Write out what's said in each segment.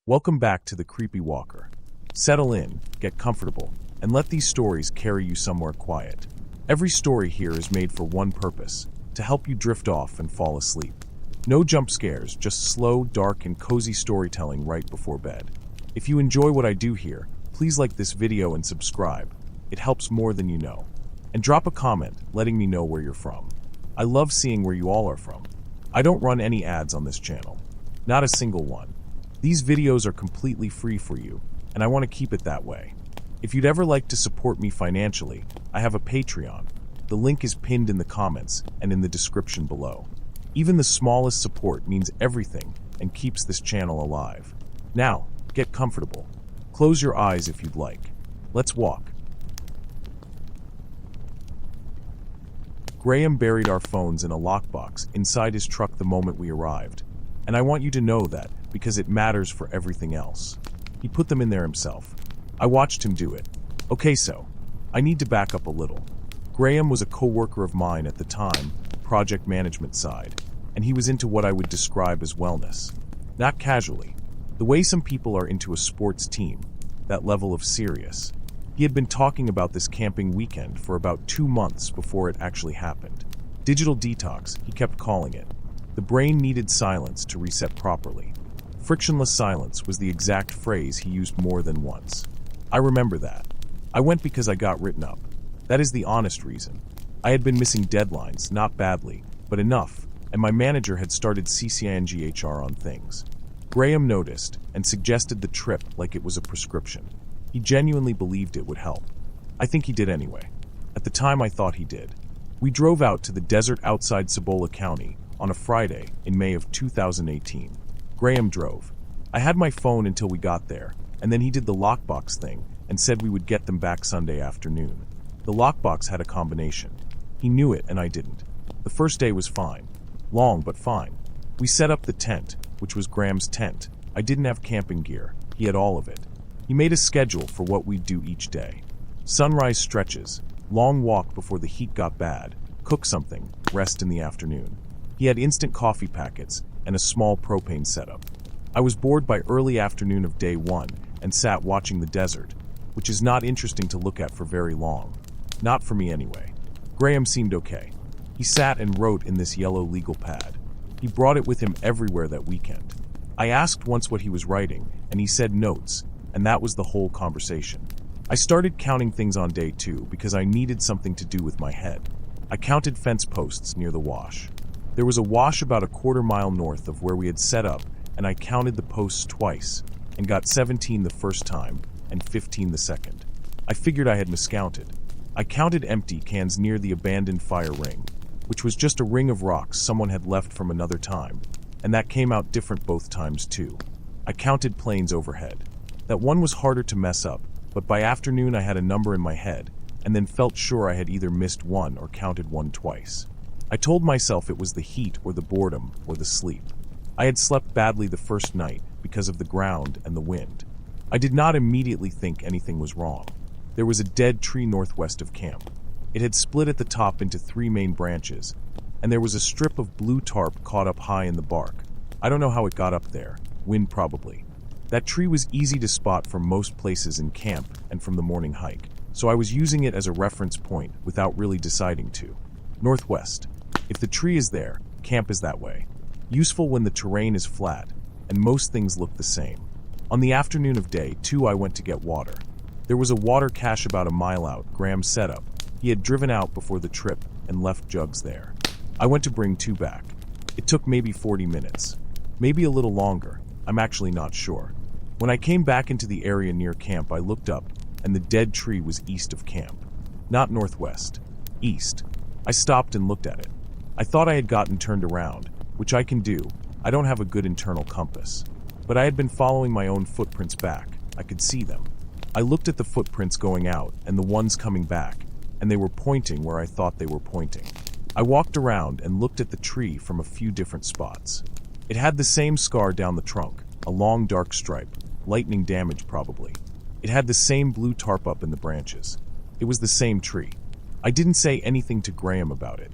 Welcome back to the Creepy Walker. Settle in, get comfortable, and let these stories carry you somewhere quiet. Every story here is made for one purpose, to help you drift off and fall asleep. No jump scares, just slow, dark, and cozy storytelling right before bed. If you enjoy what I do here, please like this video and subscribe. It helps more than you know. And drop a comment letting me know where you're from. I love seeing where you all are from. I don't run any ads on this channel. Not a single one. These videos are completely free for you, and I want to keep it that way. If you'd ever like to support me financially, I have a Patreon. The link is pinned in the comments and in the description below. Even the smallest support means everything and keeps this channel alive. Now, get comfortable. Close your eyes if you'd like. Let's walk. Graham buried our phones in a lockbox inside his truck the moment we arrived. And I want you to know that, because it matters for everything else. He put them in there himself. I watched him do it. Okay, so, I need to back up a little. Graham was a co-worker of mine at the time, project management side, and he was into what I would describe as wellness. Not casually. The way some people are into a sports team, that level of serious. He had been talking about this camping weekend for about 2 months before it actually happened. Digital detox, he kept calling it. The brain needed silence to reset properly. Frictionless silence was the exact phrase he used more than once. I remember that. I went because I got written up. That is the honest reason. I had been missing deadlines, not badly, but enough, and my manager had started CCING HR on things. Graham noticed and suggested the trip like it was a prescription. He genuinely believed it would help. I think he did anyway. At the time I thought he did. We drove out to the desert outside Cibola County on a Friday in May of 2018. Graham drove. I had my phone until we got there, and then he did the lockbox thing and said we would get them back Sunday afternoon. The lockbox had a combination. He knew it and I didn't. The first day was fine. Long but fine. We set up the tent, which was Graham's tent. I didn't have camping gear. He had all of it. He made a schedule for what we'd do each day. Sunrise stretches, long walk before the heat got bad, cook something, rest in the afternoon. He had instant coffee packets and a small propane setup. I was bored by early afternoon of day one and sat watching the desert, which is not interesting to look at for very long. Not for me anyway. Graham seemed okay. He sat and wrote in this yellow legal pad. He brought it with him everywhere that weekend. I asked once what he was writing, and he said notes, and that was the whole conversation. I started counting things on day 2 because I needed something to do with my head. I counted fence posts near the wash. There was a wash about a quarter-mile north of where we had set up, and I counted the posts twice, and got 17 the first time, and 15 the second. I figured I had miscounted. I counted empty cans near the abandoned fire ring, which was just a ring of rocks someone had left from another time, and that came out different both times too. I counted planes overhead. That one was harder to mess up, but by afternoon I had a number in my head, and then felt sure I had either missed one or counted one twice. I told myself it was the heat or the boredom or the sleep. I had slept badly the first night because of the ground and the wind. I did not immediately think anything was wrong. There was a dead tree northwest of camp. It had split at the top into 3 main branches, and there was a strip of blue tarp caught up high in the bark. I don't know how it got up there. Wind probably. That tree was easy to spot from most places in camp and from the morning hike, so I was using it as a reference point without really deciding to. Northwest. If the tree is there, camp is that way. Useful when the terrain is flat, and most things look the same. On the afternoon of day 2 I went to get water. There was a water cache about a mile out, Graham's setup. He had driven out before the trip and left jugs there. I went to bring 2 back. It took maybe 40 minutes. Maybe a little longer. I'm actually not sure. When I came back into the area near camp, I looked up, and the dead tree was east of camp. Not northwest. East. I stopped and looked at it. I thought I had gotten turned around, which I can do. I don't have a good internal compass. But I had been following my own footprints back. I could see them. I looked at the footprints going out and the ones coming back, and they were pointing where I thought they were pointing. I walked around and looked at the tree from a few different spots. It had the same scar down the trunk, a long dark stripe, lightning damage probably. It had the same blue tarp up in the branches. It was the same tree. I didn't say anything to Graham about it.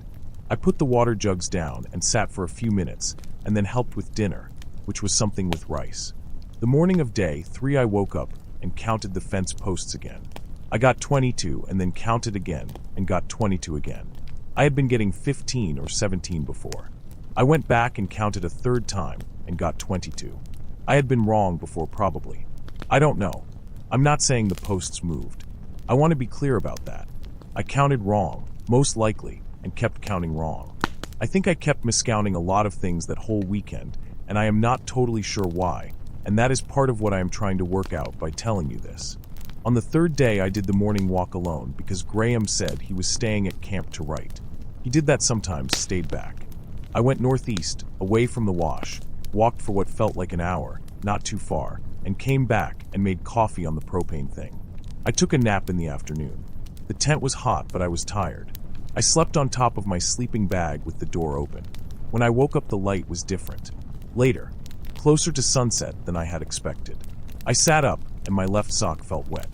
I put the water jugs down and sat for a few minutes, and then helped with dinner, which was something with rice. The morning of day 3 I woke up and counted the fence posts again. I got 22 and then counted again and got 22 again. I had been getting 15 or 17 before. I went back and counted a third time and got 22. I had been wrong before probably. I don't know. I'm not saying the posts moved. I want to be clear about that. I counted wrong, most likely, and kept counting wrong. I think I kept miscounting a lot of things that whole weekend, and I am not totally sure why, and that is part of what I am trying to work out by telling you this. On the third day I did the morning walk alone because Graham said he was staying at camp to write. He did that sometimes, stayed back. I went northeast, away from the wash, walked for what felt like an hour, not too far, and came back and made coffee on the propane thing. I took a nap in the afternoon. The tent was hot, but I was tired. I slept on top of my sleeping bag with the door open. When I woke up, the light was different. Later, closer to sunset than I had expected. I sat up, and my left sock felt wet.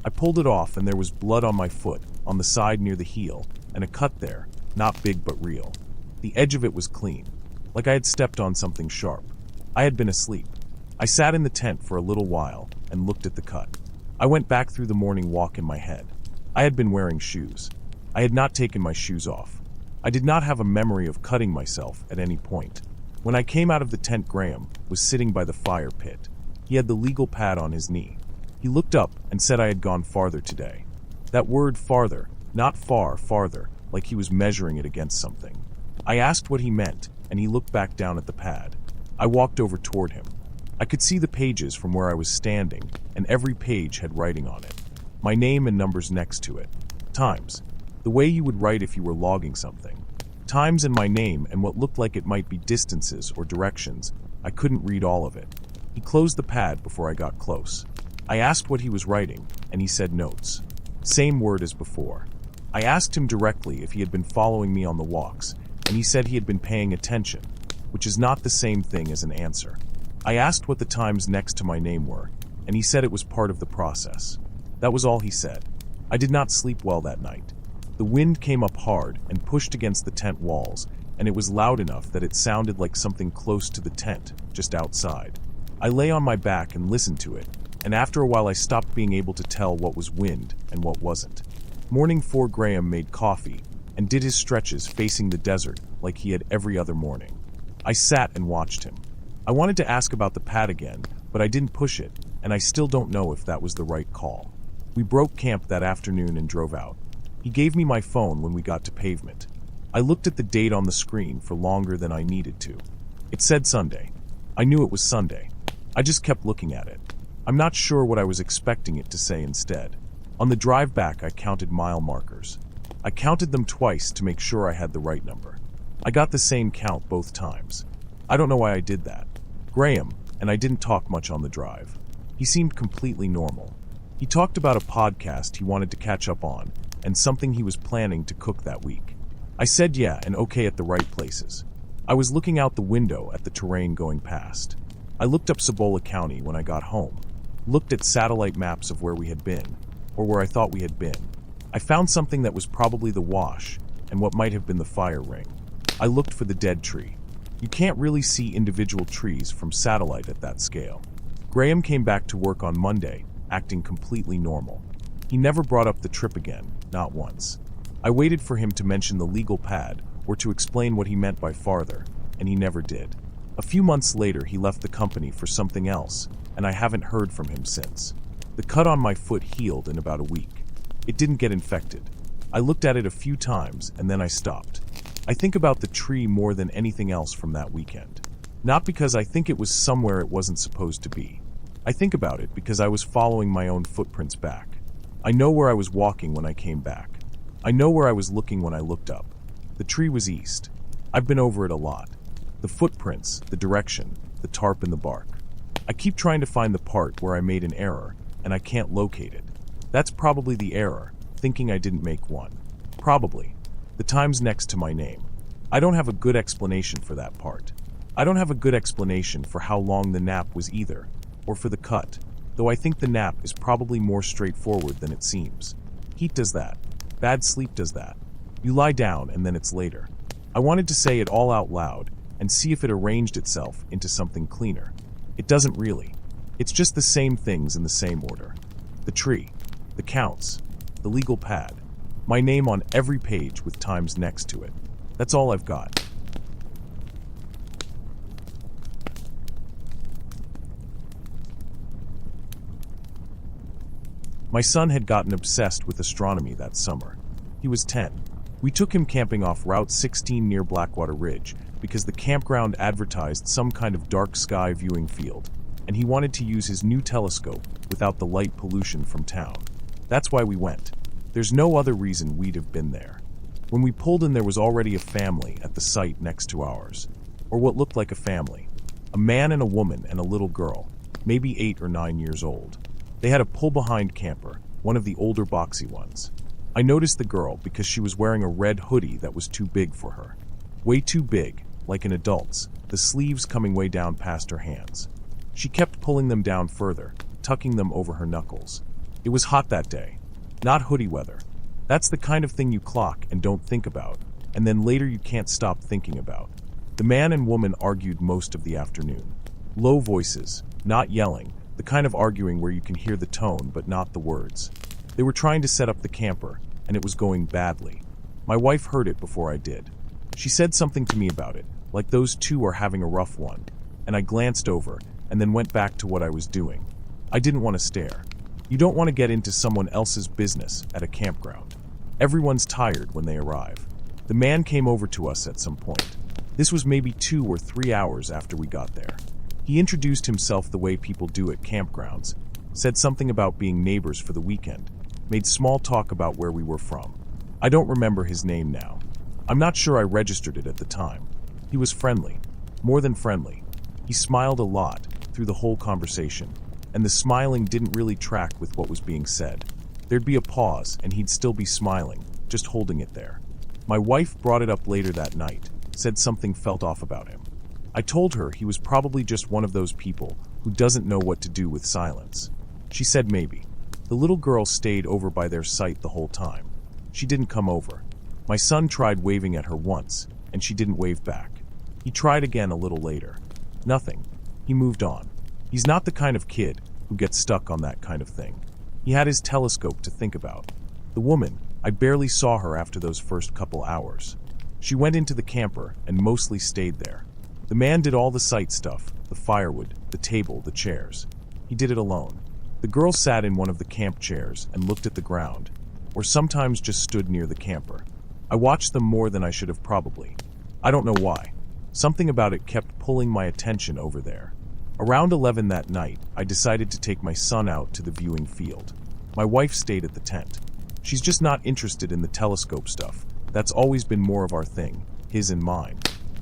I pulled it off, and there was blood on my foot, on the side near the heel, and a cut there, not big but real. The edge of it was clean, like I had stepped on something sharp. I had been asleep. I sat in the tent for a little while and looked at the cut. I went back through the morning walk in my head. I had been wearing shoes. I had not taken my shoes off. I did not have a memory of cutting myself at any point. When I came out of the tent, Graham was sitting by the fire pit. He had the legal pad on his knee. He looked up and said I had gone farther today. That word farther, not far, farther, like he was measuring it against something. I asked what he meant, and he looked back down at the pad. I walked over toward him. I could see the pages from where I was standing, and every page had writing on it. My name and numbers next to it. Times. The way you would write if you were logging something. Times and my name and what looked like it might be distances or directions. I couldn't read all of it. He closed the pad before I got close. I asked what he was writing, and he said notes. Same word as before. I asked him directly if he had been following me on the walks, and he said he had been paying attention, which is not the same thing as an answer. I asked what the times next to my name were, and he said it was part of the process. That was all he said. I did not sleep well that night. The wind came up hard and pushed against the tent walls, and it was loud enough that it sounded like something close to the tent, just outside. I lay on my back and listened to it, and after a while I stopped being able to tell what was wind and what wasn't. Morning 4, Graham made coffee and did his stretches facing the desert like he had every other morning. I sat and watched him. I wanted to ask about the pad again, but I didn't push it, and I still don't know if that was the right call. We broke camp that afternoon and drove out. He gave me my phone when we got to pavement. I looked at the date on the screen for longer than I needed to. It said Sunday. I knew it was Sunday. I just kept looking at it. I'm not sure what I was expecting it to say instead. On the drive back, I counted mile markers. I counted them twice to make sure I had the right number. I got the same count both times. I don't know why I did that. Graham and I didn't talk much on the drive. He seemed completely normal. He talked about a podcast he wanted to catch up on and something he was planning to cook that week. I said yeah and okay at the right places. I was looking out the window at the terrain going past. I looked up Cibola County when I got home, looked at satellite maps of where we had been, or where I thought we had been. I found something that was probably the wash and what might have been the fire ring. I looked for the dead tree. You can't really see individual trees from satellite at that scale. Graham came back to work on Monday, acting completely normal. He never brought up the trip again, not once. I waited for him to mention the legal pad or to explain what he meant by farther, and he never did. A few months later, he left the company for something else, and I haven't heard from him since. The cut on my foot healed in about a week. It didn't get infected. I looked at it a few times, and then I stopped. I think about the tree more than anything else from that weekend. Not because I think it was somewhere it wasn't supposed to be. I think about it because I was following my own footprints back. I know where I was walking when I came back. I know where I was looking when I looked up. The tree was east. I've been over it a lot. The footprints, the direction, the tarp in the bark. I keep trying to find the part where I made an error, and I can't locate it. That's probably the error, thinking I didn't make one. Probably. The times next to my name. I don't have a good explanation for that part. I don't have a good explanation for how long the nap was either, or for the cut, though I think the nap is probably more straightforward than it seems. Heat does that. Bad sleep does that. You lie down and then it's later. I wanted to say it all out loud and see if it arranged itself into something cleaner. It doesn't really. It's just the same things in the same order. The tree, the counts, the legal pad, my name on every page with times next to it. That's all I've got. My son had gotten obsessed with astronomy that summer. He was 10. We took him camping off Route 16 near Blackwater Ridge because the campground advertised some kind of dark sky viewing field, and he wanted to use his new telescope without the light pollution from town. That's why we went. There's no other reason we'd have been there. When we pulled in, there was already a family at the site next to ours, or what looked like a family. A man and a woman and a little girl, maybe 8 or 9 years old. They had a pull-behind camper, one of the older boxy ones. I noticed the girl because she was wearing a red hoodie that was too big for her. Way too big, like an adult's, the sleeves coming way down past her hands. She kept pulling them down further, tucking them over her knuckles. It was hot that day. Not hoodie weather. That's the kind of thing you clock and don't think about, and then later you can't stop thinking about. The man and woman argued most of the afternoon. Low voices, not yelling, the kind of arguing where you can hear the tone but not the words. They were trying to set up the camper, and it was going badly. My wife heard it before I did. She said something to me about it, like those two are having a rough one, and I glanced over and then went back to what I was doing. I didn't want to stare. You don't want to get into someone else's business at a campground. Everyone's tired when they arrive. The man came over to us at some point. This was maybe 2 or 3 hours after we got there. He introduced himself the way people do at campgrounds, said something about being neighbors for the weekend, made small talk about where we were from. I don't remember his name now. I'm not sure I registered it at the time. He was friendly, more than friendly. He smiled a lot through the whole conversation, and the smiling didn't really track with what was being said. There'd be a pause, and he'd still be smiling, just holding it there. My wife brought it up later that night, said something felt off about him. I told her he was probably just one of those people who doesn't know what to do with silence. She said maybe. The little girl stayed over by their site the whole time. She didn't come over. My son tried waving at her once, and she didn't wave back. He tried again a little later. Nothing. He moved on. He's not the kind of kid who gets stuck on that kind of thing. He had his telescope to think about. The woman, I barely saw her after those first couple hours. She went into the camper and mostly stayed there. The man did all the site stuff, the firewood, the table, the chairs. He did it alone. The girl sat in one of the camp chairs and looked at the ground, or sometimes just stood near the camper. I watched them more than I should have probably. I don't know why. Something about it kept pulling my attention over there. Around 11 that night, I decided to take my son out to the viewing field. My wife stayed at the tent. She's just not interested in the telescope stuff. That's always been more of our thing, his and mine.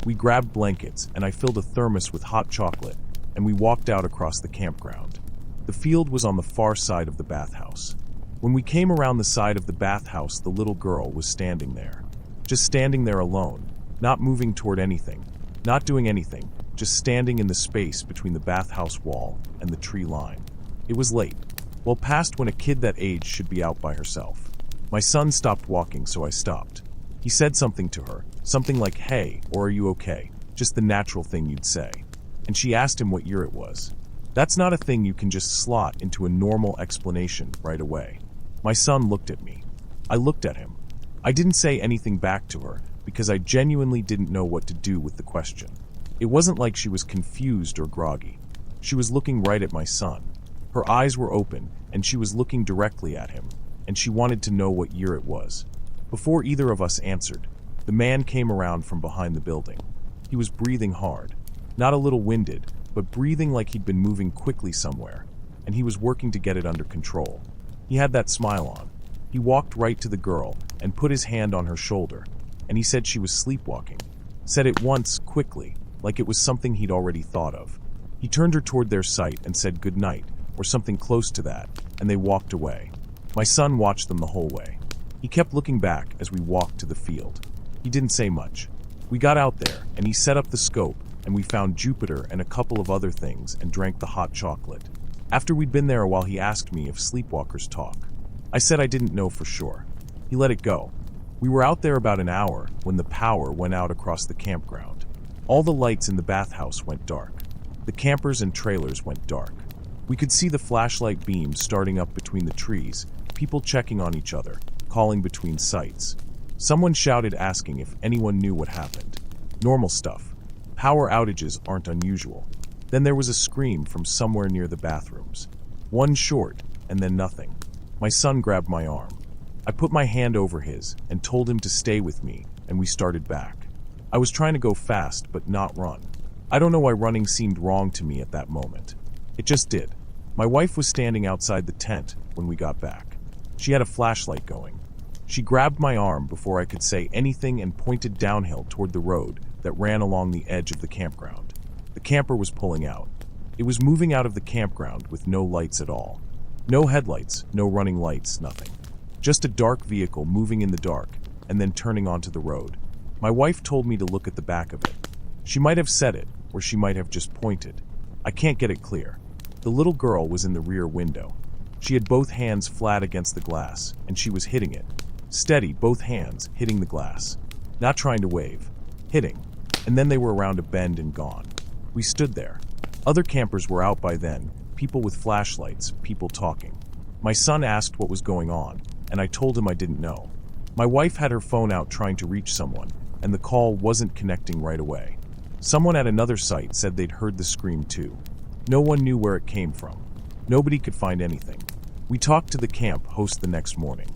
We grabbed blankets, and I filled a thermos with hot chocolate, and we walked out across the campground. The field was on the far side of the bathhouse. When we came around the side of the bathhouse, the little girl was standing there. Just standing there alone, not moving toward anything, not doing anything, just standing in the space between the bathhouse wall and the tree line. It was late, well past when a kid that age should be out by herself. My son stopped walking, so I stopped. He said something to her, something like, "Hey," or "Are you okay?" Just the natural thing you'd say. And she asked him what year it was. That's not a thing you can just slot into a normal explanation right away. My son looked at me. I looked at him. I didn't say anything back to her because I genuinely didn't know what to do with the question. It wasn't like she was confused or groggy. She was looking right at my son. Her eyes were open, and she was looking directly at him, and she wanted to know what year it was. Before either of us answered, the man came around from behind the building. He was breathing hard, not a little winded, but breathing like he'd been moving quickly somewhere, and he was working to get it under control. He had that smile on. He walked right to the girl and put his hand on her shoulder, and he said she was sleepwalking. Said it once, quickly, like it was something he'd already thought of. He turned her toward their site and said good night, or something close to that, and they walked away. My son watched them the whole way. He kept looking back as we walked to the field. He didn't say much. We got out there, and he set up the scope, and we found Jupiter and a couple of other things and drank the hot chocolate. After we'd been there a while, he asked me if sleepwalkers talk. I said I didn't know for sure. He let it go. We were out there about an hour when the power went out across the campground. All the lights in the bathhouse went dark. The campers and trailers went dark. We could see the flashlight beams starting up between the trees, people checking on each other, calling between sites. Someone shouted asking if anyone knew what happened. Normal stuff. Power outages aren't unusual. Then there was a scream from somewhere near the bathrooms. One short, and then nothing. My son grabbed my arm. I put my hand over his and told him to stay with me, and we started back. I was trying to go fast, but not run. I don't know why running seemed wrong to me at that moment. It just did. My wife was standing outside the tent when we got back. She had a flashlight going. She grabbed my arm before I could say anything and pointed downhill toward the road that ran along the edge of the campground. The camper was pulling out. It was moving out of the campground with no lights at all. No headlights, no running lights, nothing. Just a dark vehicle moving in the dark and then turning onto the road. My wife told me to look at the back of it. She might have said it, or she might have just pointed. I can't get it clear. The little girl was in the rear window. She had both hands flat against the glass, and she was hitting it. Steady, both hands hitting the glass. Not trying to wave. Hitting. And then they were around a bend and gone. We stood there. Other campers were out by then, people with flashlights, people talking. My son asked what was going on, and I told him I didn't know. My wife had her phone out trying to reach someone, and the call wasn't connecting right away. Someone at another site said they'd heard the scream too. No one knew where it came from. Nobody could find anything. We talked to the camp host the next morning.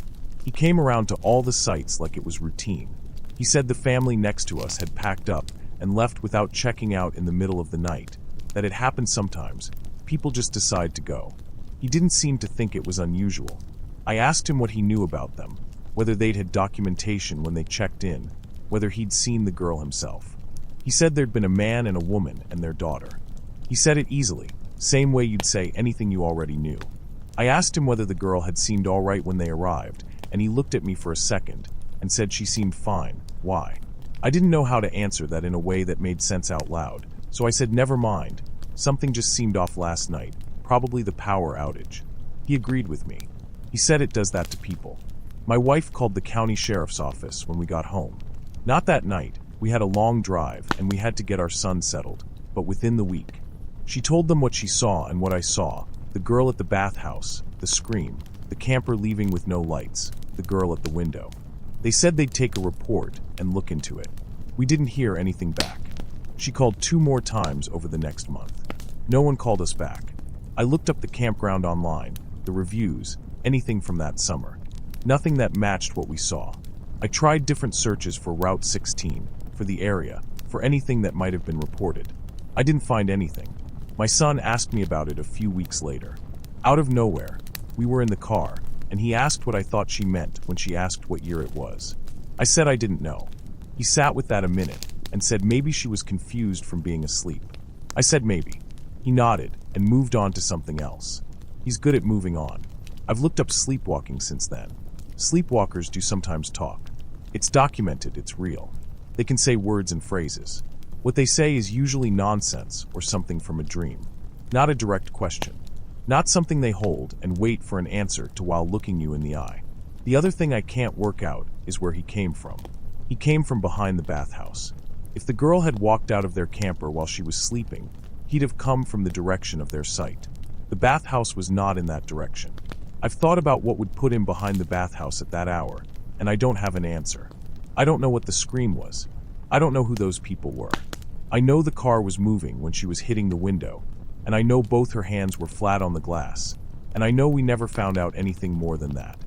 He came around to all the sites like it was routine. He said the family next to us had packed up and left without checking out in the middle of the night, that it happened sometimes. People just decide to go. He didn't seem to think it was unusual. I asked him what he knew about them, whether they'd had documentation when they checked in, whether he'd seen the girl himself. He said there'd been a man and a woman and their daughter. He said it easily, same way you'd say anything you already knew. I asked him whether the girl had seemed all right when they arrived, and he looked at me for a second and said she seemed fine. Why? I didn't know how to answer that in a way that made sense out loud, so I said never mind. Something just seemed off last night, probably the power outage. He agreed with me. He said it does that to people. My wife called the county sheriff's office when we got home. Not that night. We had a long drive and we had to get our son settled, but within the week. She told them what she saw and what I saw, the girl at the bathhouse, the scream, the camper leaving with no lights, the girl at the window. They said they'd take a report and look into it. We didn't hear anything back. She called 2 more times over the next month. No one called us back. I looked up the campground online, the reviews, anything from that summer. Nothing that matched what we saw. I tried different searches for Route 16, for the area, for anything that might have been reported. I didn't find anything. My son asked me about it a few weeks later. Out of nowhere, we were in the car, and he asked what I thought she meant when she asked what year it was. I said I didn't know. He sat with that a minute and said maybe she was confused from being asleep. I said maybe. He nodded and moved on to something else. He's good at moving on. I've looked up sleepwalking since then. Sleepwalkers do sometimes talk. It's documented, it's real. They can say words and phrases. What they say is usually nonsense or something from a dream. Not a direct question. Not something they hold and wait for an answer to while looking you in the eye. The other thing I can't work out is where he came from. He came from behind the bathhouse. If the girl had walked out of their camper while she was sleeping, he'd have come from the direction of their site. The bathhouse was not in that direction. I've thought about what would put him behind the bathhouse at that hour, and I don't have an answer. I don't know what the scream was. I don't know who those people were. I know the car was moving when she was hitting the window, and I know both her hands were flat on the glass, and I know we never found out anything more than that.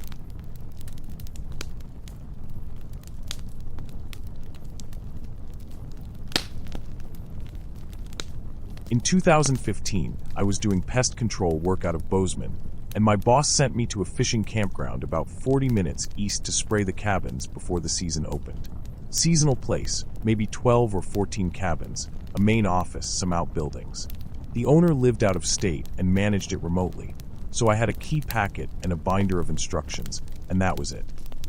In 2015, I was doing pest control work out of Bozeman, and my boss sent me to a fishing campground about 40 minutes east to spray the cabins before the season opened. Seasonal place, maybe 12 or 14 cabins, a main office, some outbuildings. The owner lived out of state and managed it remotely, so I had a key packet and a binder of instructions, and that was it.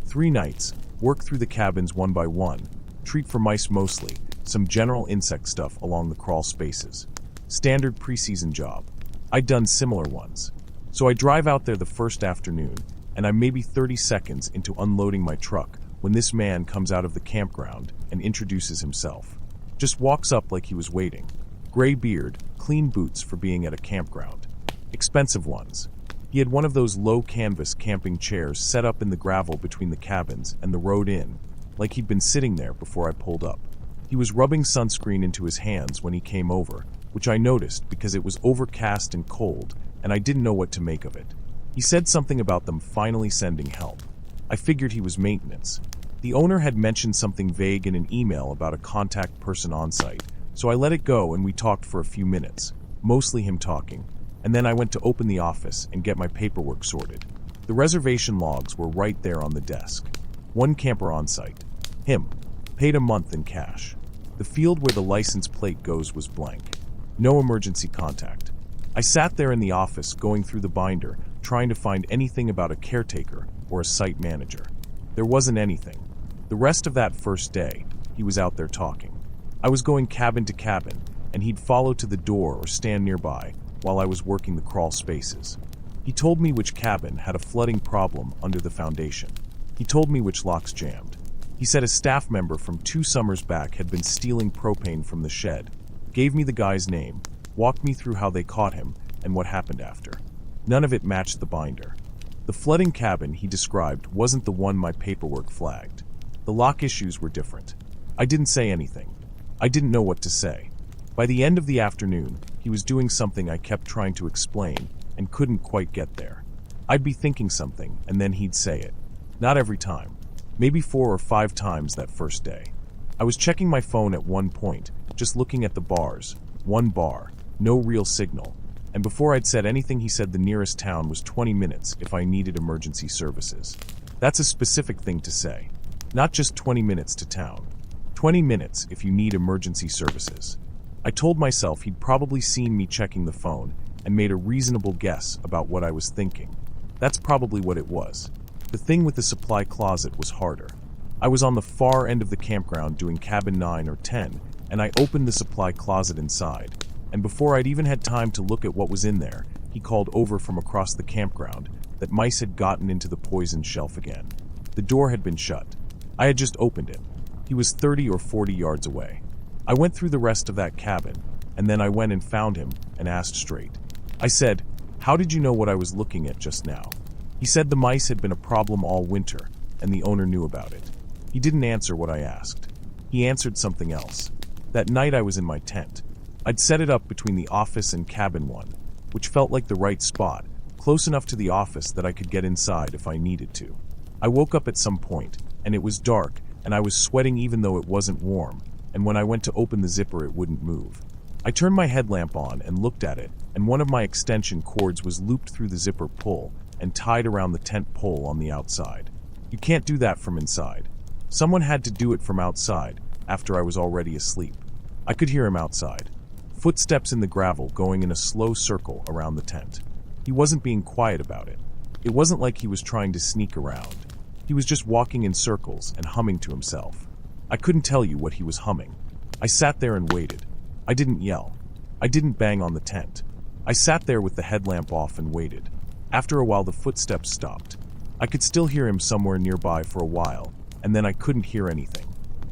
3 nights, work through the cabins one by one, treat for mice mostly, some general insect stuff along the crawl spaces. Standard preseason job. I'd done similar ones. So I drive out there the first afternoon, and I'm maybe 30 seconds into unloading my truck when this man comes out of the campground and introduces himself. Just walks up like he was waiting. Gray beard, clean boots for being at a campground. Expensive ones. He had one of those low-canvas camping chairs set up in the gravel between the cabins and the road in, like he'd been sitting there before I pulled up. He was rubbing sunscreen into his hands when he came over, which I noticed because it was overcast and cold, and I didn't know what to make of it. He said something about them finally sending help. I figured he was maintenance. The owner had mentioned something vague in an email about a contact person on site, so I let it go and we talked for a few minutes, mostly him talking, and then I went to open the office and get my paperwork sorted. The reservation logs were right there on the desk. One camper on site. Him. Paid a month in cash. The field where the license plate goes was blank. No emergency contact. I sat there in the office going through the binder, trying to find anything about a caretaker or a site manager. There wasn't anything. The rest of that first day, he was out there talking. I was going cabin to cabin, and he'd follow to the door or stand nearby while I was working the crawl spaces. He told me which cabin had a flooding problem under the foundation. He told me which locks jammed. He said a staff member from 2 summers back had been stealing propane from the shed, gave me the guy's name, walked me through how they caught him and what happened after. None of it matched the binder. The flooding cabin he described wasn't the one my paperwork flagged. The lock issues were different. I didn't say anything. I didn't know what to say. By the end of the afternoon, he was doing something I kept trying to explain and couldn't quite get there. I'd be thinking something, and then he'd say it. Not every time. Maybe 4 or 5 times that first day. I was checking my phone at one point, just looking at the bars. 1 bar, no real signal. And before I'd said anything, he said the nearest town was 20 minutes if I needed emergency services. That's a specific thing to say. Not just 20 minutes to town. 20 minutes if you need emergency services. I told myself he'd probably seen me checking the phone and made a reasonable guess about what I was thinking. That's probably what it was. The thing with the supply closet was harder. I was on the far end of the campground doing cabin 9 or 10, and I opened the supply closet inside. And before I'd even had time to look at what was in there, he called over from across the campground that mice had gotten into the poison shelf again. The door had been shut. I had just opened it. He was 30 or 40 yards away. I went through the rest of that cabin, and then I went and found him and asked straight. I said, "How did you know what I was looking at just now?" He said the mice had been a problem all winter, and the owner knew about it. He didn't answer what I asked. He answered something else. That night I was in my tent. I'd set it up between the office and cabin 1, which felt like the right spot, close enough to the office that I could get inside if I needed to. I woke up at some point, and it was dark, and I was sweating even though it wasn't warm, and when I went to open the zipper it wouldn't move. I turned my headlamp on and looked at it, and one of my extension cords was looped through the zipper pull and tied around the tent pole on the outside. You can't do that from inside. Someone had to do it from outside, after I was already asleep. I could hear him outside. Footsteps in the gravel going in a slow circle around the tent. He wasn't being quiet about it. It wasn't like he was trying to sneak around. He was just walking in circles and humming to himself. I couldn't tell you what he was humming. I sat there and waited. I didn't yell. I didn't bang on the tent. I sat there with the headlamp off and waited. After a while the footsteps stopped. I could still hear him somewhere nearby for a while, and then I couldn't hear anything.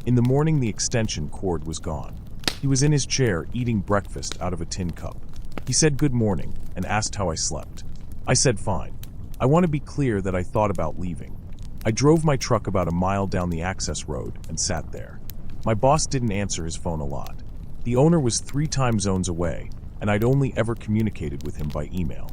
In the morning the extension cord was gone. He was in his chair eating breakfast out of a tin cup. He said good morning and asked how I slept. I said fine. I want to be clear that I thought about leaving. I drove my truck about a mile down the access road and sat there. My boss didn't answer his phone a lot. The owner was 3 time zones away, and I'd only ever communicated with him by email.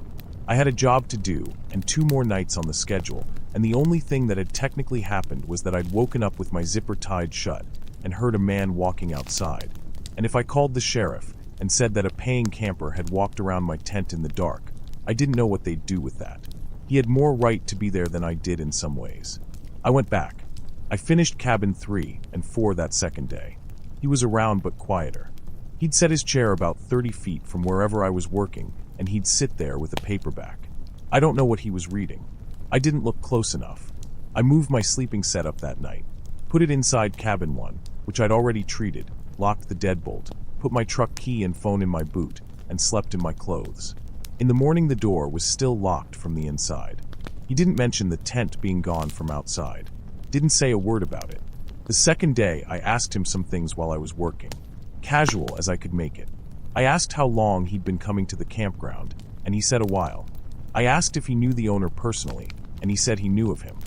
I had a job to do and 2 more nights on the schedule, and the only thing that had technically happened was that I'd woken up with my zipper tied shut and heard a man walking outside. And if I called the sheriff and said that a paying camper had walked around my tent in the dark, I didn't know what they'd do with that. He had more right to be there than I did in some ways. I went back. I finished cabin 3 and 4 that second day. He was around but quieter. He'd set his chair about 30 feet from wherever I was working, and he'd sit there with a paperback. I don't know what he was reading. I didn't look close enough. I moved my sleeping setup that night, put it inside cabin 1, which I'd already treated, locked the deadbolt, put my truck key and phone in my boot, and slept in my clothes. In the morning the door was still locked from the inside. He didn't mention the tent being gone from outside. Didn't say a word about it. The second day I asked him some things while I was working. Casual as I could make it. I asked how long he'd been coming to the campground, and he said a while. I asked if he knew the owner personally, and he said he knew of him.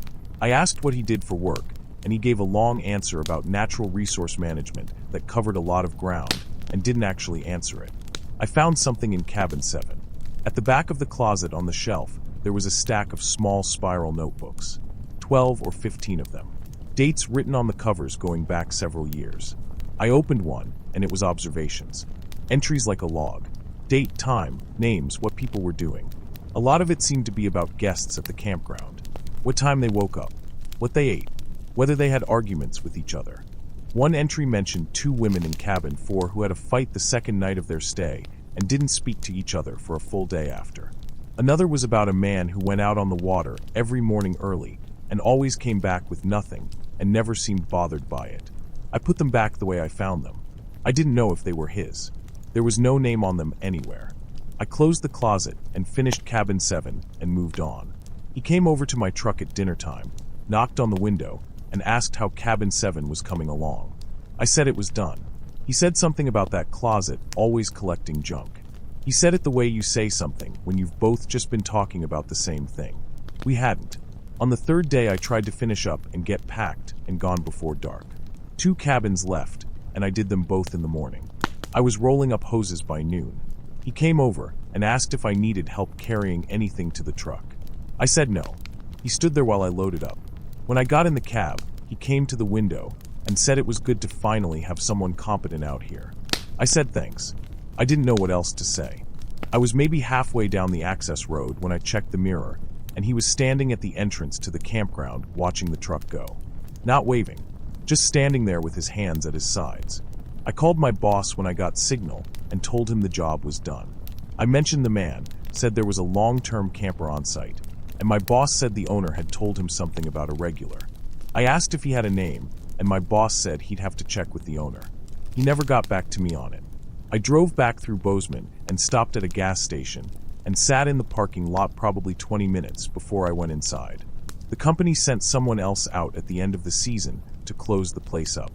I asked what he did for work, and he gave a long answer about natural resource management that covered a lot of ground and didn't actually answer it. I found something in cabin 7. At the back of the closet on the shelf, there was a stack of small spiral notebooks, 12 or 15 of them. Dates written on the covers going back several years. I opened one, and it was observations. Entries like a log. Date, time, names, what people were doing. A lot of it seemed to be about guests at the campground. What time they woke up. What they ate. Whether they had arguments with each other. One entry mentioned 2 women in cabin 4 who had a fight the second night of their stay and didn't speak to each other for a full day after. Another was about a man who went out on the water every morning early and always came back with nothing and never seemed bothered by it. I put them back the way I found them. I didn't know if they were his. There was no name on them anywhere. I closed the closet and finished cabin 7 and moved on. He came over to my truck at dinner time, knocked on the window, and asked how cabin 7 was coming along. I said it was done. He said something about that closet always collecting junk. He said it the way you say something when you've both just been talking about the same thing. We hadn't. On the 3rd day I tried to finish up and get packed and gone before dark. 2 cabins left, and I did them both in the morning. I was rolling up hoses by noon. He came over and asked if I needed help carrying anything to the truck. I said no. He stood there while I loaded up. When I got in the cab, he came to the window and said it was good to finally have someone competent out here. I said thanks. I didn't know what else to say. I was maybe halfway down the access road when I checked the mirror, and he was standing at the entrance to the campground watching the truck go. Not waving, just standing there with his hands at his sides. I called my boss when I got signal and told him the job was done. I mentioned the man, said there was a long-term camper on site, and my boss said the owner had told him something about a regular. I asked if he had a name, and my boss said he'd have to check with the owner. He never got back to me on it. I drove back through Bozeman and stopped at a gas station and sat in the parking lot probably 20 minutes before I went inside. The company sent someone else out at the end of the season to close the place up.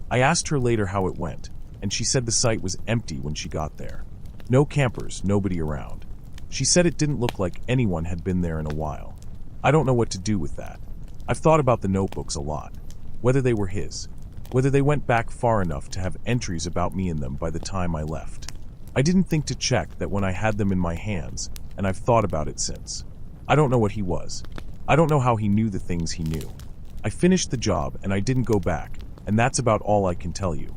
I asked her later how it went, and she said the site was empty when she got there. No campers, nobody around. She said it didn't look like anyone had been there in a while. I don't know what to do with that. I've thought about the notebooks a lot. Whether they were his. Whether they went back far enough to have entries about me in them by the time I left. I didn't think to check that when I had them in my hands, and I've thought about it since. I don't know what he was. I don't know how he knew the things he knew. I finished the job and I didn't go back, and that's about all I can tell you.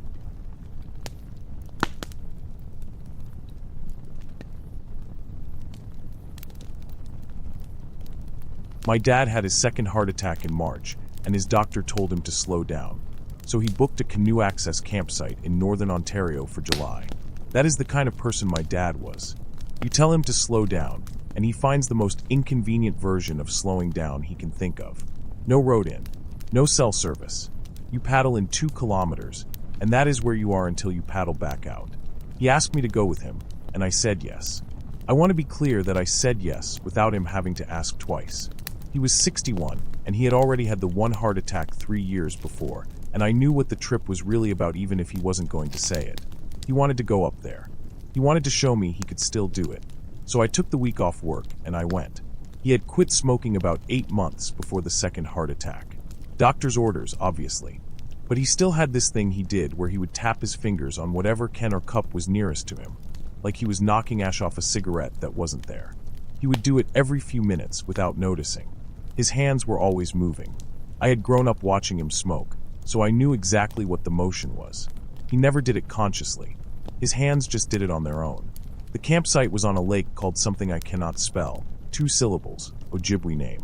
My dad had his second heart attack in March, and his doctor told him to slow down. So he booked a canoe access campsite in northern Ontario for July. That is the kind of person my dad was. You tell him to slow down, and he finds the most inconvenient version of slowing down he can think of. No road in, no cell service. You paddle in 2 kilometers, and that is where you are until you paddle back out. He asked me to go with him, and I said yes. I want to be clear that I said yes without him having to ask twice. He was 61, and he had already had the 1 heart attack 3 years before, and I knew what the trip was really about even if he wasn't going to say it. He wanted to go up there. He wanted to show me he could still do it. So I took the week off work, and I went. He had quit smoking about 8 months before the second heart attack. Doctor's orders, obviously. But he still had this thing he did where he would tap his fingers on whatever can or cup was nearest to him, like he was knocking ash off a cigarette that wasn't there. He would do it every few minutes without noticing. His hands were always moving. I had grown up watching him smoke, so I knew exactly what the motion was. He never did it consciously. His hands just did it on their own. The campsite was on a lake called something I cannot spell, 2 syllables, Ojibwe name.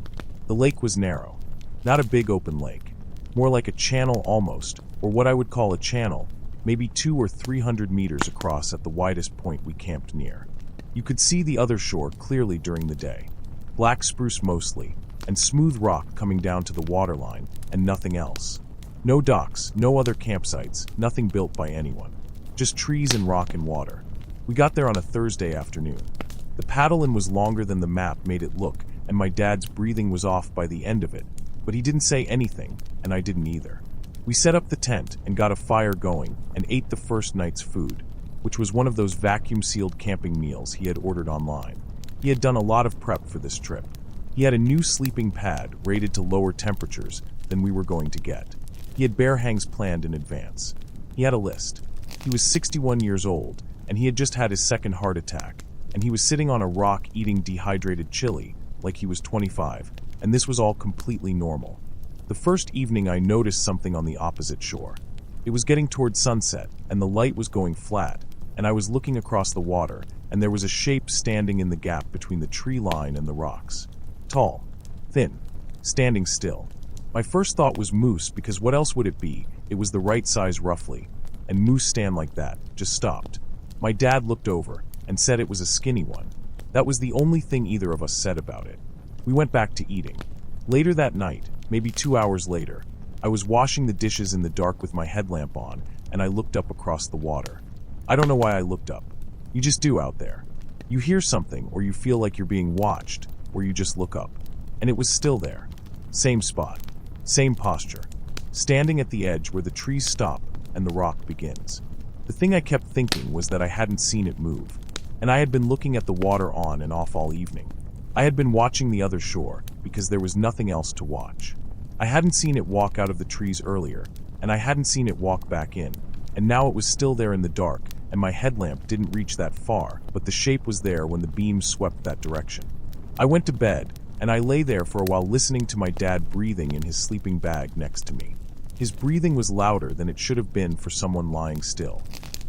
The lake was narrow. Not a big open lake. More like a channel almost, or what I would call a channel, maybe 200 or 300 meters across at the widest point we camped near. You could see the other shore clearly during the day. Black spruce mostly, and smooth rock coming down to the waterline, and nothing else. No docks, no other campsites, nothing built by anyone. Just trees and rock and water. We got there on a Thursday afternoon. The paddle-in was longer than the map made it look, and my dad's breathing was off by the end of it, but he didn't say anything, and I didn't either. We set up the tent and got a fire going and ate the first night's food, which was one of those vacuum-sealed camping meals he had ordered online. He had done a lot of prep for this trip. He had a new sleeping pad rated to lower temperatures than we were going to get. He had bear hangs planned in advance. He had a list. He was 61 years old, and he had just had his second heart attack, and he was sitting on a rock eating dehydrated chili like he was 25, and this was all completely normal. The first evening I noticed something on the opposite shore. It was getting toward sunset, and the light was going flat, and I was looking across the water, and there was a shape standing in the gap between the tree line and the rocks. Tall, thin, standing still. My first thought was moose, because what else would it be? It was the right size roughly, and moose stand like that, just stopped. My dad looked over and said it was a skinny one. That was the only thing either of us said about it. We went back to eating. Later that night, maybe 2 hours later, I was washing the dishes in the dark with my headlamp on, and I looked up across the water. I don't know why I looked up. You just do out there. You hear something, or you feel like you're being watched, or you just look up. And it was still there. Same spot. Same posture. Standing at the edge where the trees stop and the rock begins. The thing I kept thinking was that I hadn't seen it move, and I had been looking at the water on and off all evening. I had been watching the other shore because there was nothing else to watch. I hadn't seen it walk out of the trees earlier, and I hadn't seen it walk back in, and now it was still there in the dark, and my headlamp didn't reach that far, but the shape was there when the beam swept that direction. I went to bed, and I lay there for a while listening to my dad breathing in his sleeping bag next to me. His breathing was louder than it should have been for someone lying still.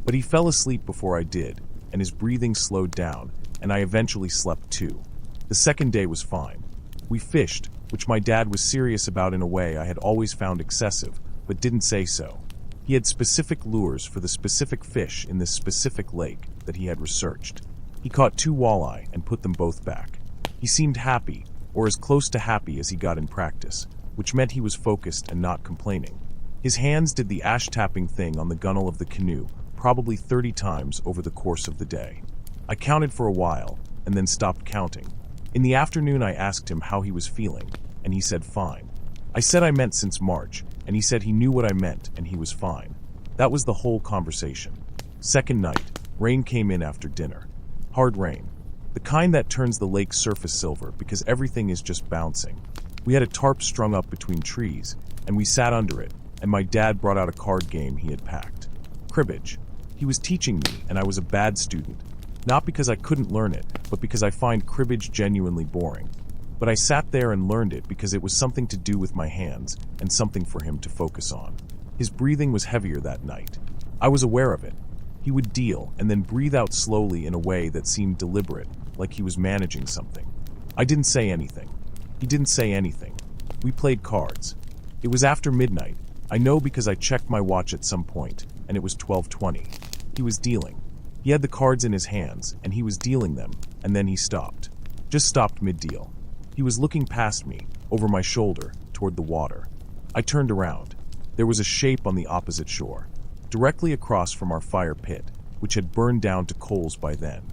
But he fell asleep before I did, and his breathing slowed down, and I eventually slept too. The second day was fine. We fished, which my dad was serious about in a way I had always found excessive, but didn't say so. He had specific lures for the specific fish in this specific lake that he had researched. He caught 2 walleye and put them both back. He seemed happy, or as close to happy as he got in practice, which meant he was focused and not complaining. His hands did the ash-tapping thing on the gunnel of the canoe probably 30 times over the course of the day. I counted for a while, and then stopped counting. In the afternoon I asked him how he was feeling, and he said fine. I said I meant since March, and he said he knew what I meant and he was fine. That was the whole conversation. Second night, rain came in after dinner. Hard rain. The kind that turns the lake's surface silver because everything is just bouncing. We had a tarp strung up between trees, and we sat under it, and my dad brought out a card game he had packed. Cribbage. He was teaching me, and I was a bad student. Not because I couldn't learn it, but because I find cribbage genuinely boring. But I sat there and learned it because it was something to do with my hands, and something for him to focus on. His breathing was heavier that night. I was aware of it. He would deal, and then breathe out slowly in a way that seemed deliberate, like he was managing something. I didn't say anything. He didn't say anything. We played cards. It was after midnight. I know because I checked my watch at some point, and it was 12:20. He was dealing. He had the cards in his hands, and he was dealing them, and then he stopped. Just stopped mid-deal. He was looking past me, over my shoulder, toward the water. I turned around. There was a shape on the opposite shore, directly across from our fire pit, which had burned down to coals by then.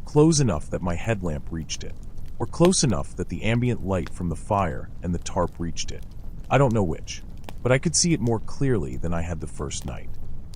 Close enough that my headlamp reached it, or close enough that the ambient light from the fire and the tarp reached it. I don't know which, but I could see it more clearly than I had the first night.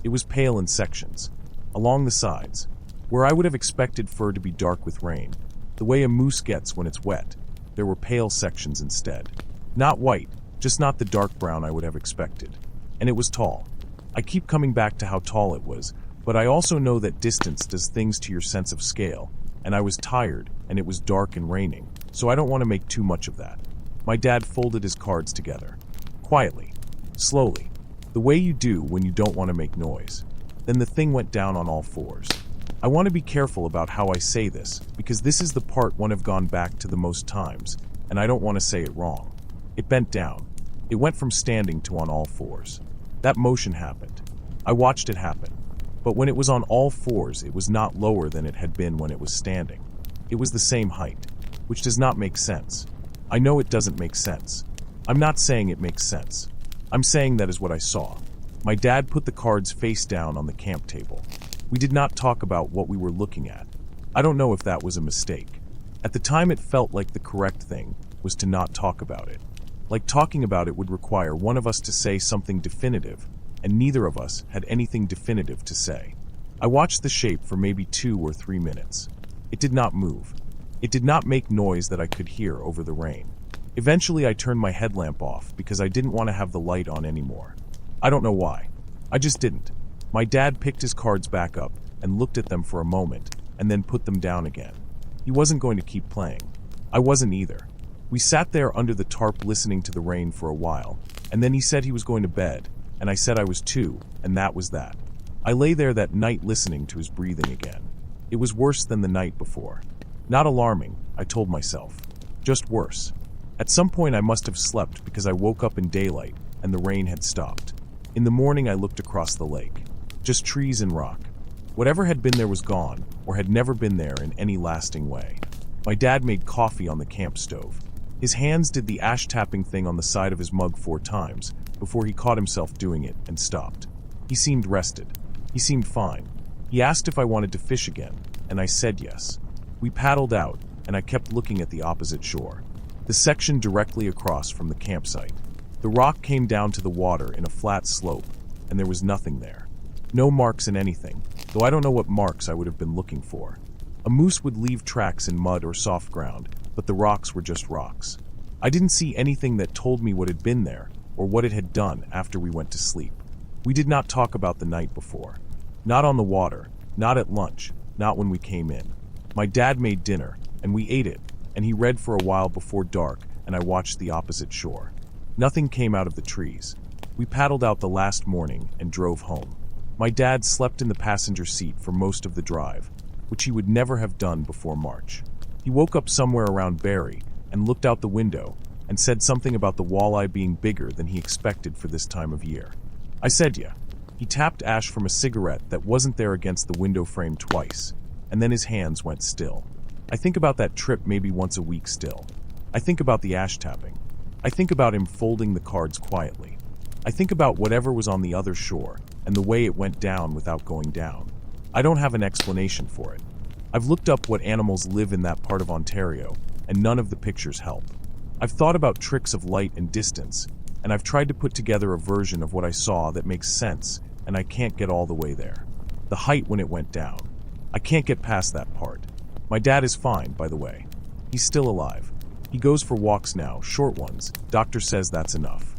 It was pale in sections, along the sides, where I would have expected fur to be dark with rain, the way a moose gets when it's wet. There were pale sections instead. Not white, just not the dark brown I would have expected. And it was tall. I keep coming back to how tall it was, but I also know that distance does things to your sense of scale, and I was tired, and it was dark and raining, so I don't want to make too much of that. My dad folded his cards together. Quietly. Slowly. The way you do when you don't want to make noise. Then the thing went down on all fours. I want to be careful about how I say this, because this is the part one have gone back to the most times, and I don't want to say it wrong. It bent down. It went from standing to on all fours. That motion happened. I watched it happen. But when it was on all fours, it was not lower than it had been when it was standing. It was the same height, which does not make sense. I know it doesn't make sense. I'm not saying it makes sense. I'm saying that is what I saw. My dad put the cards face down on the camp table. We did not talk about what we were looking at. I don't know if that was a mistake. At the time it felt like the correct thing was to not talk about it. Like talking about it would require one of us to say something definitive, and neither of us had anything definitive to say. I watched the shape for maybe 2 or 3 minutes. It did not move. It did not make noise that I could hear over the rain. Eventually, I turned my headlamp off because I didn't want to have the light on anymore. I don't know why. I just didn't. My dad picked his cards back up and looked at them for a moment and then put them down again. He wasn't going to keep playing. I wasn't either. We sat there under the tarp listening to the rain for a while, and then he said he was going to bed, and I said I was too, and that was that. I lay there that night listening to his breathing again. It was worse than the night before. Not alarming, I told myself. Just worse. At some point I must have slept because I woke up in daylight and the rain had stopped. In the morning I looked across the lake. Just trees and rock. Whatever had been there was gone, or had never been there in any lasting way. My dad made coffee on the camp stove. His hands did the ash tapping thing on the side of his mug 4 times before he caught himself doing it and stopped. He seemed rested. He seemed fine. He asked if I wanted to fish again, and I said yes. We paddled out, and I kept looking at the opposite shore, the section directly across from the campsite. The rock came down to the water in a flat slope, and there was nothing there. No marks in anything, though I don't know what marks I would have been looking for. A moose would leave tracks in mud or soft ground, but the rocks were just rocks. I didn't see anything that told me what had been there, or what it had done after we went to sleep. We did not talk about the night before. Not on the water, not at lunch, not when we came in. My dad made dinner, and we ate it, and he read for a while before dark, and I watched the opposite shore. Nothing came out of the trees. We paddled out the last morning and drove home. My dad slept in the passenger seat for most of the drive, which he would never have done before March. He woke up somewhere around Barry and looked out the window and said something about the walleye being bigger than he expected for this time of year. I said yeah. He tapped ash from a cigarette that wasn't there against the window frame twice, and then his hands went still. I think about that trip maybe once a week still. I think about the ash tapping. I think about him folding the cards quietly. I think about whatever was on the other shore and the way it went down without going down. I don't have an explanation for it. I've looked up what animals live in that part of Ontario, and none of the pictures help. I've thought about tricks of light and distance, and I've tried to put together a version of what I saw that makes sense, and I can't get all the way there. The height when it went down. I can't get past that part. My dad is fine, by the way. He's still alive. He goes for walks now, short ones. Doctor says that's enough.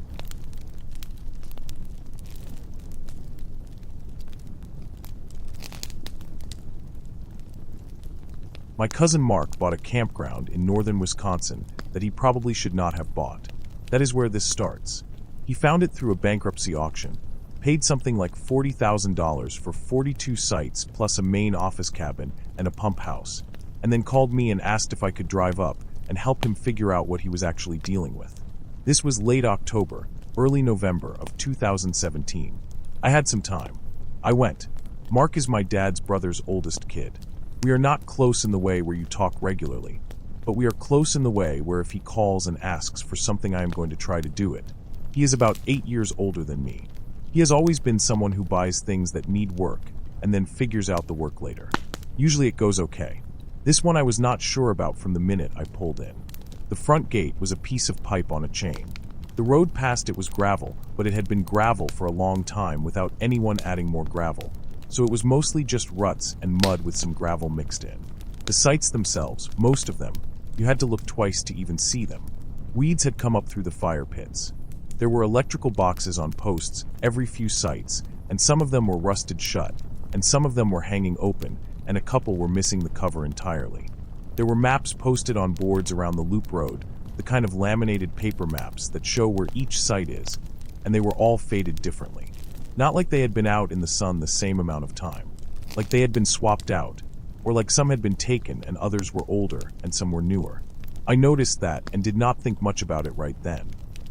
My cousin Mark bought a campground in northern Wisconsin that he probably should not have bought. That is where this starts. He found it through a bankruptcy auction, paid something like $40,000 for 42 sites plus a main office cabin and a pump house, and then called me and asked if I could drive up and help him figure out what he was actually dealing with. This was late October, early November of 2017. I had some time. I went. Mark is my dad's brother's oldest kid. We are not close in the way where you talk regularly, but we are close in the way where if he calls and asks for something I am going to try to do it. He is about 8 years older than me. He has always been someone who buys things that need work and then figures out the work later. Usually it goes okay. This one I was not sure about from the minute I pulled in. The front gate was a piece of pipe on a chain. The road past it was gravel, but it had been gravel for a long time without anyone adding more gravel. So it was mostly just ruts and mud with some gravel mixed in. The sites themselves, most of them, you had to look twice to even see them. Weeds had come up through the fire pits. There were electrical boxes on posts every few sites, and some of them were rusted shut, and some of them were hanging open, and a couple were missing the cover entirely. There were maps posted on boards around the loop road, the kind of laminated paper maps that show where each site is, and they were all faded differently. Not like they had been out in the sun the same amount of time, like they had been swapped out, or like some had been taken and others were older and some were newer. I noticed that and did not think much about it right then.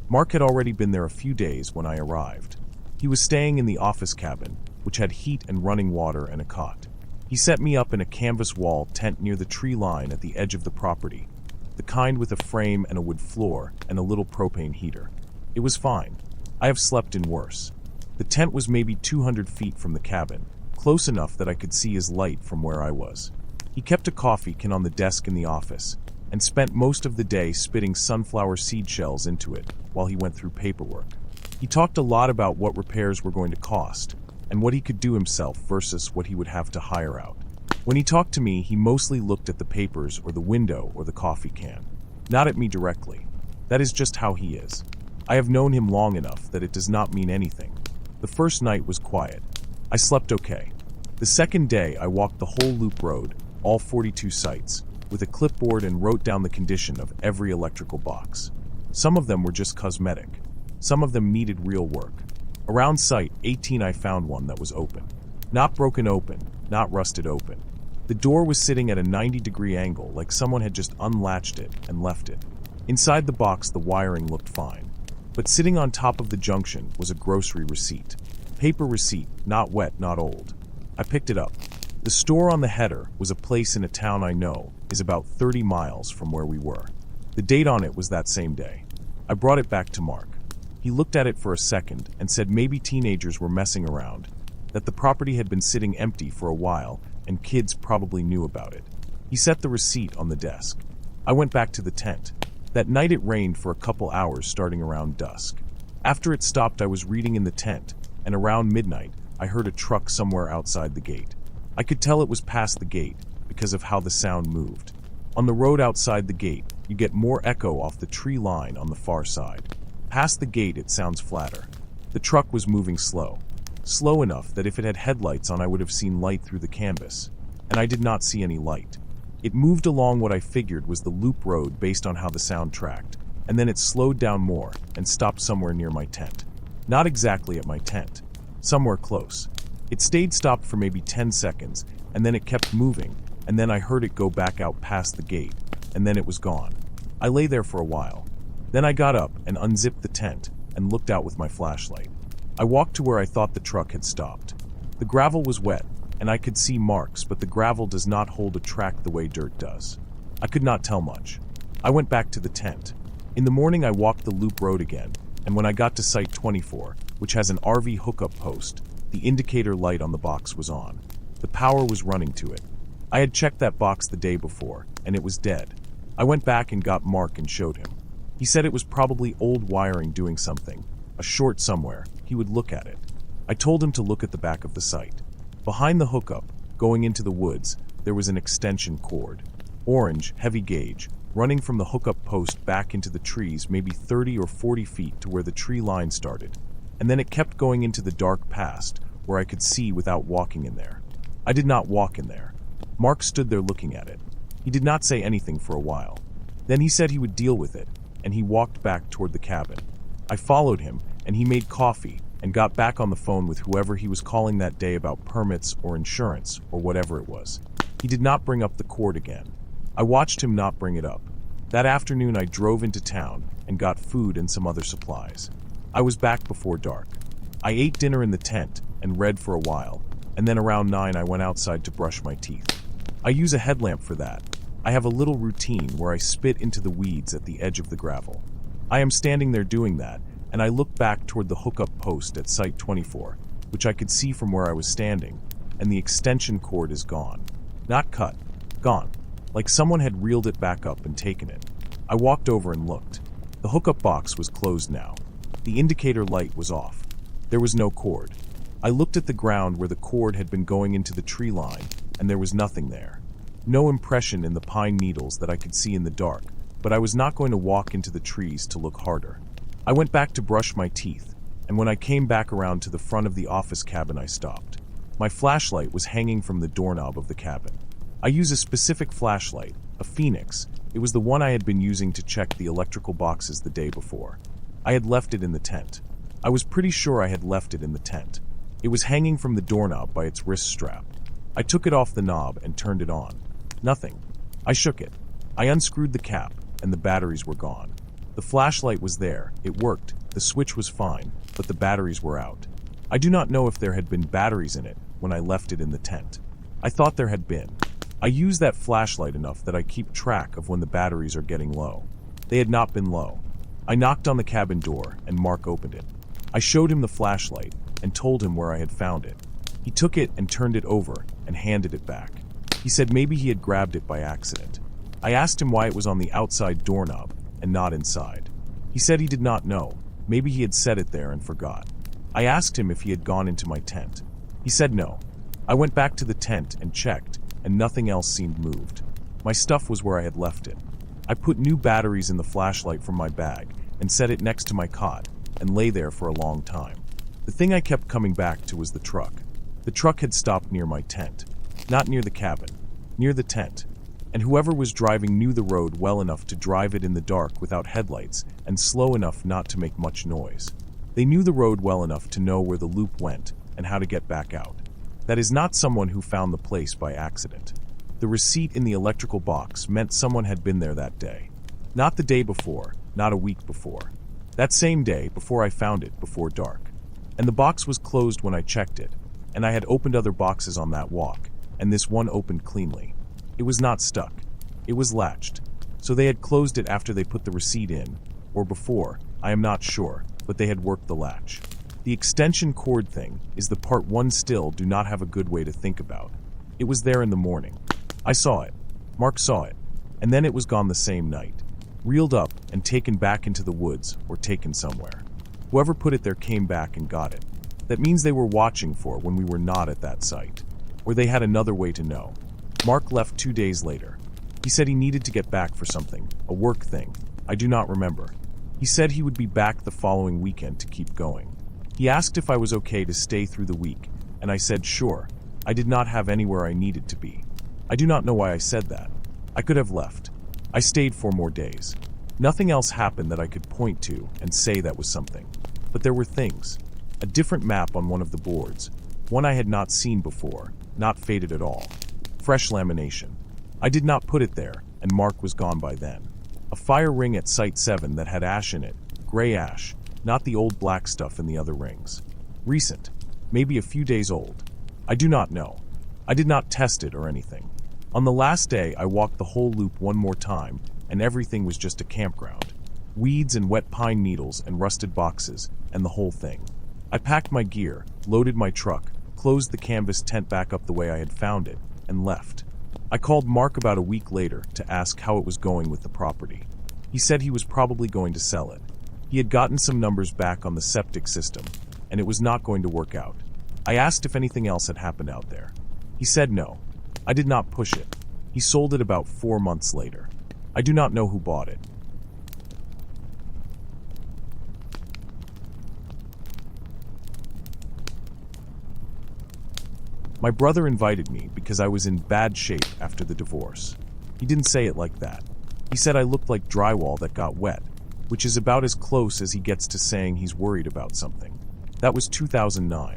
Mark had already been there a few days when I arrived. He was staying in the office cabin, which had heat and running water and a cot. He set me up in a canvas wall tent near the tree line at the edge of the property, the kind with a frame and a wood floor and a little propane heater. It was fine. I have slept in worse. The tent was maybe 200 feet from the cabin, close enough that I could see his light from where I was. He kept a coffee can on the desk in the office, and spent most of the day spitting sunflower seed shells into it while he went through paperwork. He talked a lot about what repairs were going to cost, and what he could do himself versus what he would have to hire out. When he talked to me, he mostly looked at the papers or the window or the coffee can. Not at me directly. That is just how he is. I have known him long enough that it does not mean anything. The first night was quiet. I slept okay. The second day, I walked the whole loop road, all 42 sites, with a clipboard and wrote down the condition of every electrical box. Some of them were just cosmetic. Some of them needed real work. Around site 18 I found one that was open. Not broken open, not rusted open. The door was sitting at a 90-degree angle like someone had just unlatched it and left it. Inside the box the wiring looked fine. But sitting on top of the junction was a grocery receipt. Paper receipt, not wet, not old. I picked it up. The store on the header was a place in a town I know is about 30 miles from where we were. The date on it was that same day. I brought it back to Mark. He looked at it for a second and said maybe teenagers were messing around, that the property had been sitting empty for a while and kids probably knew about it. He set the receipt on the desk. I went back to the tent. That night it rained for a couple hours starting around dusk. After it stopped I was reading in the tent, and around midnight I heard a truck somewhere outside the gate. I could tell it was past the gate because of how the sound moved. On the road outside the gate, you get more echo off the tree line on the far side. Past the gate it sounds flatter. The truck was moving slow. Slow enough that if it had headlights on I would have seen light through the canvas. And I did not see any light. It moved along what I figured was the loop road based on how the sound tracked, and then it slowed down more and stopped somewhere near my tent. Not exactly at my tent. Somewhere close. It stayed stopped for maybe 10 seconds, and then it kept moving, and then I heard it go back out past the gate, and then it was gone. I lay there for a while. Then I got up and unzipped the tent and looked out with my flashlight. I walked to where I thought the truck had stopped. The gravel was wet, and I could see marks, but the gravel does not hold a track the way dirt does. I could not tell much. I went back to the tent. In the morning I walked the loop road again, and when I got to Site 24, which has an RV hookup post, the indicator light on the box was on. The power was running to it. I had checked that box the day before, and it was dead. I went back and got Mark and showed him. He said it was probably old wiring doing something, a short somewhere. He would look at it. I told him to look at the back of the site. Behind the hookup, going into the woods, there was an extension cord. Orange, heavy gauge, running from the hookup post back into the trees maybe 30 or 40 feet to where the tree line started. And then it kept going into the dark past, where I could see without walking in there. I did not walk in there. Mark stood there looking at it. He did not say anything for a while. Then he said he would deal with it, and he walked back toward the cabin. I followed him, and he made coffee, and got back on the phone with whoever he was calling that day about permits or insurance or whatever it was. He did not bring up the cord again. I watched him not bring it up. That afternoon I drove into town and got food and some other supplies. I was back before dark. I ate dinner in the tent and read for a while, and then around 9 I went outside to brush my teeth. I use a headlamp for that. I have a little routine where I spit into the weeds at the edge of the gravel. I am standing there doing that, and I look back toward the hookup post at Site 24, which I could see from where I was standing, and the extension cord is gone. Not cut. Gone. Like someone had reeled it back up and taken it. I walked over and looked. The hookup box was closed now. The indicator light was off. There was no cord. I looked at the ground where the cord had been going into the tree line, and there was nothing there. No impression in the pine needles that I could see in the dark, but I was not going to walk into the trees to look harder. I went back to brush my teeth, and when I came back around to the front of the office cabin I stopped. My flashlight was hanging from the doorknob of the cabin. I use a specific flashlight, a Phoenix. It was the one I had been using to check the electrical boxes the day before. I had left it in the tent. I was pretty sure I had left it in the tent. It was hanging from the doorknob by its wrist strap. I took it off the knob and turned it on. Nothing. I shook it. I unscrewed the cap, and the batteries were gone. The flashlight was there. It worked. The switch was fine, but the batteries were out. I do not know if there had been batteries in it when I left it in the tent. I thought there had been. I use that flashlight enough that I keep track of when the batteries are getting low. They had not been low. I knocked on the cabin door, and Mark opened it. I showed him the flashlight and told him where I had found it. He took it and turned it over and handed it back. He said maybe he had grabbed it by accident. I asked him why it was on the outside doorknob and not inside. He said he did not know. Maybe he had set it there and forgot. I asked him if he had gone into my tent. He said no. I went back to the tent and checked, and nothing else seemed moved. My stuff was where I had left it. I put new batteries in the flashlight from my bag and set it next to my cot and lay there for a long time. The thing I kept coming back to was the truck. The truck had stopped near my tent. Not near the cabin, near the tent. And whoever was driving knew the road well enough to drive it in the dark without headlights and slow enough not to make much noise. They knew the road well enough to know where the loop went and how to get back out. That is not someone who found the place by accident. The receipt in the electrical box meant someone had been there that day. Not the day before, not a week before. That same day before I found it before dark. And the box was closed when I checked it, and I had opened other boxes on that walk, and this one opened cleanly. It was not stuck. It was latched. So they had closed it after they put the receipt in, or before, I am not sure, but they had worked the latch. The extension cord thing is the part one still do not have a good way to think about. It was there in the morning. I saw it. Mark saw it. And then it was gone the same night. Reeled up and taken back into the woods or taken somewhere. Whoever put it there came back and got it. That means they were watching for when we were not at that site. Or they had another way to know. Mark left 2 days later. He said he needed to get back for something, a work thing. I do not remember. He said he would be back the following weekend to keep going. He asked if I was okay to stay through the week, and I said sure. I did not have anywhere I needed to be. I do not know why I said that. I could have left. I stayed 4 more days. Nothing else happened that I could point to and say that was something. But there were things. A different map on one of the boards. One I had not seen before, not faded at all. Fresh lamination. I did not put it there, and Mark was gone by then. A fire ring at Site 7 that had ash in it, gray ash, not the old black stuff in the other rings. Recent, maybe a few days old. I do not know. I did not test it or anything. On the last day, I walked the whole loop one more time, and everything was just a campground. Weeds and wet pine needles and rusted boxes, and the whole thing. I packed my gear, loaded my truck, closed the canvas tent back up the way I had found it, and left. I called Mark about a week later to ask how it was going with the property. He said he was probably going to sell it. He had gotten some numbers back on the septic system, and it was not going to work out. I asked if anything else had happened out there. He said no. I did not push it. He sold it about 4 months later. I do not know who bought it. My brother invited me because I was in bad shape after the divorce. He didn't say it like that. He said I looked like drywall that got wet, which is about as close as he gets to saying he's worried about something. That was 2009.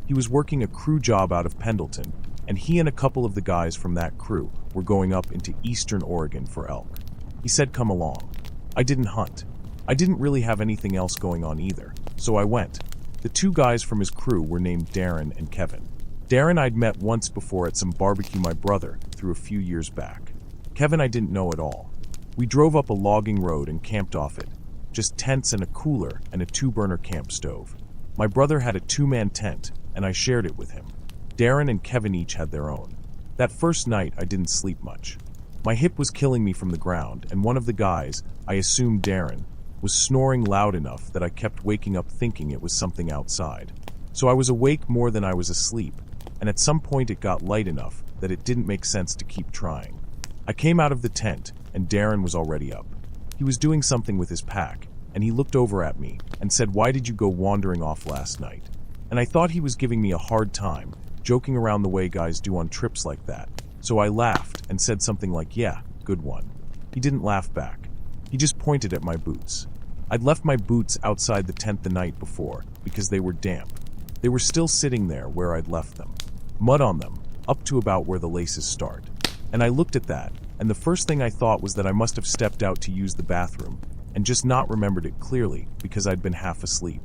He was working a crew job out of Pendleton, and he and a couple of the guys from that crew were going up into eastern Oregon for elk. He said come along. I didn't hunt. I didn't really have anything else going on either, so I went. The 2 guys from his crew were named Darren and Kevin. Darren I'd met once before at some barbecue my brother threw a few years back. Kevin I didn't know at all. We drove up a logging road and camped off it. Just tents and a cooler and a 2-burner camp stove. My brother had a 2-man tent, and I shared it with him. Darren and Kevin each had their own. That first night I didn't sleep much. My hip was killing me from the ground, and one of the guys, I assumed Darren, was snoring loud enough that I kept waking up thinking it was something outside. So I was awake more than I was asleep, and at some point it got light enough that it didn't make sense to keep trying. I came out of the tent, and Darren was already up. He was doing something with his pack, and he looked over at me and said, "Why did you go wandering off last night?" And I thought he was giving me a hard time, joking around the way guys do on trips like that. So I laughed and said something like, "Yeah, good one." He didn't laugh back. He just pointed at my boots. I'd left my boots outside the tent the night before because they were damp. They were still sitting there where I'd left them. Mud on them, up to about where the laces start. And I looked at that, and the first thing I thought was that I must have stepped out to use the bathroom, and just not remembered it clearly because I'd been half asleep.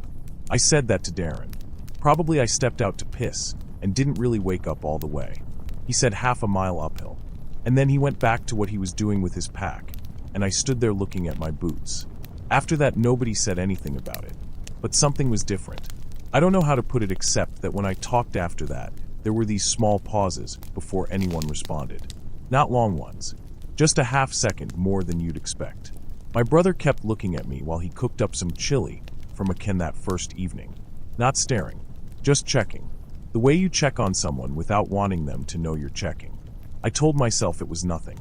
I said that to Darren. Probably I stepped out to piss, and didn't really wake up all the way. He said half a mile uphill. And then he went back to what he was doing with his pack, and I stood there looking at my boots. After that, nobody said anything about it. But something was different. I don't know how to put it except that when I talked after that, there were these small pauses before anyone responded. Not long ones. Just a half second more than you'd expect. My brother kept looking at me while he cooked up some chili for McKen that first evening. Not staring, just checking. The way you check on someone without wanting them to know you're checking. I told myself it was nothing.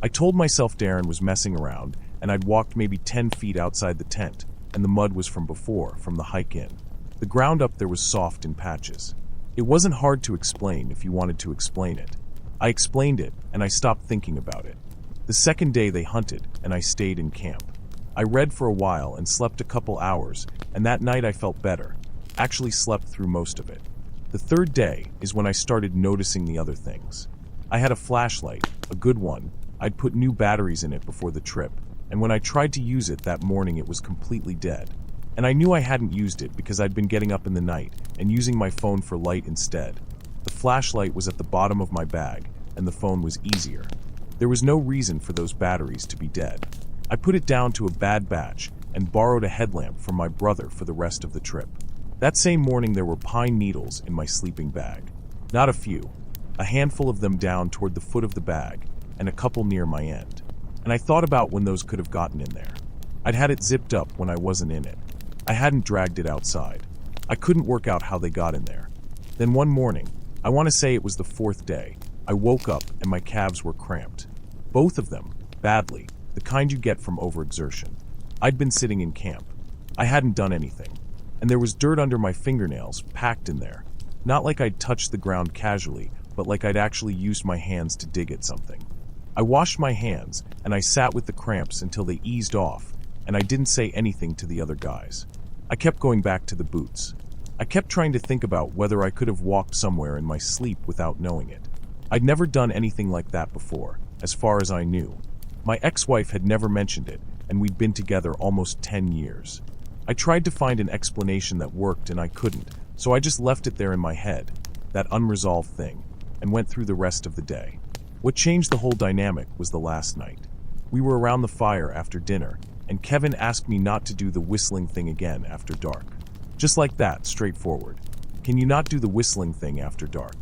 I told myself Darren was messing around, and I'd walked maybe 10 feet outside the tent, and the mud was from before, from the hike in. The ground up there was soft in patches. It wasn't hard to explain if you wanted to explain it. I explained it, and I stopped thinking about it. The second day they hunted, and I stayed in camp. I read for a while and slept a couple hours, and that night I felt better. Actually slept through most of it. The third day is when I started noticing the other things. I had a flashlight, a good one. I'd put new batteries in it before the trip, and when I tried to use it that morning it was completely dead. And I knew I hadn't used it because I'd been getting up in the night and using my phone for light instead. The flashlight was at the bottom of my bag, and the phone was easier. There was no reason for those batteries to be dead. I put it down to a bad batch and borrowed a headlamp from my brother for the rest of the trip. That same morning there were pine needles in my sleeping bag. Not a few. A handful of them down toward the foot of the bag, and a couple near my end. And I thought about when those could have gotten in there. I'd had it zipped up when I wasn't in it. I hadn't dragged it outside. I couldn't work out how they got in there. Then one morning, I want to say it was the fourth day, I woke up and my calves were cramped. Both of them, badly, the kind you get from overexertion. I'd been sitting in camp. I hadn't done anything. And there was dirt under my fingernails, packed in there. Not like I'd touched the ground casually, but like I'd actually used my hands to dig at something. I washed my hands, and I sat with the cramps until they eased off, and I didn't say anything to the other guys. I kept going back to the boots. I kept trying to think about whether I could have walked somewhere in my sleep without knowing it. I'd never done anything like that before, as far as I knew. My ex-wife had never mentioned it, and we'd been together almost 10 years. I tried to find an explanation that worked, and I couldn't, so I just left it there in my head, that unresolved thing, and went through the rest of the day. What changed the whole dynamic was the last night. We were around the fire after dinner, and Kevin asked me not to do the whistling thing again after dark. Just like that, straightforward. Can you not do the whistling thing after dark?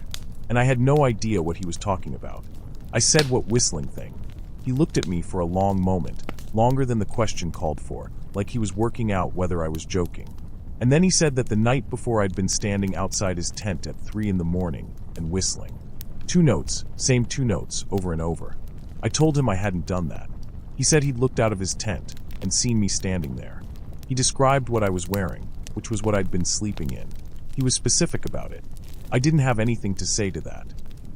And I had no idea what he was talking about. I said, what whistling thing? He looked at me for a long moment, longer than the question called for, like he was working out whether I was joking. And then he said that the night before I'd been standing outside his tent at 3 in the morning and whistling. 2 notes, same 2 notes, over and over. I told him I hadn't done that. He said he'd looked out of his tent and seen me standing there. He described what I was wearing, which was what I'd been sleeping in. He was specific about it. I didn't have anything to say to that.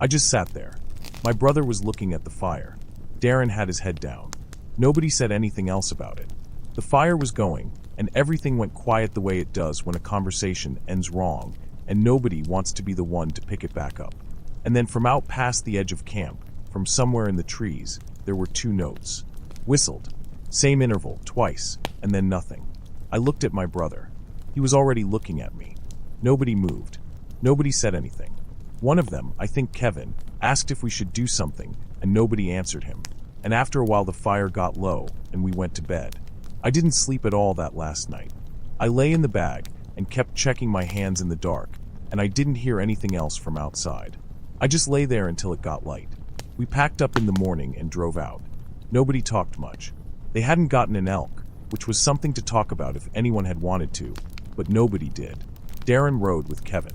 I just sat there. My brother was looking at the fire. Darren had his head down. Nobody said anything else about it. The fire was going, and everything went quiet the way it does when a conversation ends wrong, and nobody wants to be the one to pick it back up. And then from out past the edge of camp, from somewhere in the trees, there were 2 notes. Whistled. Same interval, twice, and then nothing. I looked at my brother. He was already looking at me. Nobody moved. Nobody said anything. One of them, I think Kevin, asked if we should do something, and nobody answered him. And after a while the fire got low, and we went to bed. I didn't sleep at all that last night. I lay in the bag, and kept checking my hands in the dark, and I didn't hear anything else from outside. I just lay there until it got light. We packed up in the morning and drove out. Nobody talked much. They hadn't gotten an elk, which was something to talk about if anyone had wanted to, but nobody did. Darren rode with Kevin.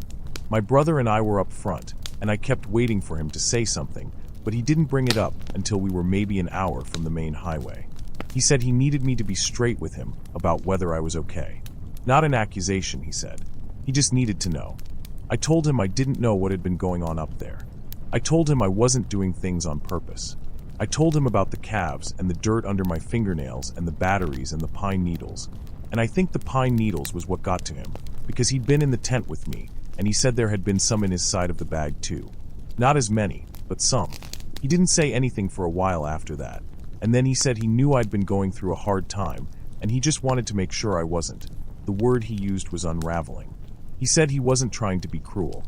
My brother and I were up front, and I kept waiting for him to say something, but he didn't bring it up until we were maybe an hour from the main highway. He said he needed me to be straight with him about whether I was okay. Not an accusation, he said. He just needed to know. I told him I didn't know what had been going on up there. I told him I wasn't doing things on purpose. I told him about the calves and the dirt under my fingernails and the batteries and the pine needles. And I think the pine needles was what got to him, because he'd been in the tent with me, and he said there had been some in his side of the bag too. Not as many, but some. He didn't say anything for a while after that, and then he said he knew I'd been going through a hard time, and he just wanted to make sure I wasn't. The word he used was unraveling. He said he wasn't trying to be cruel.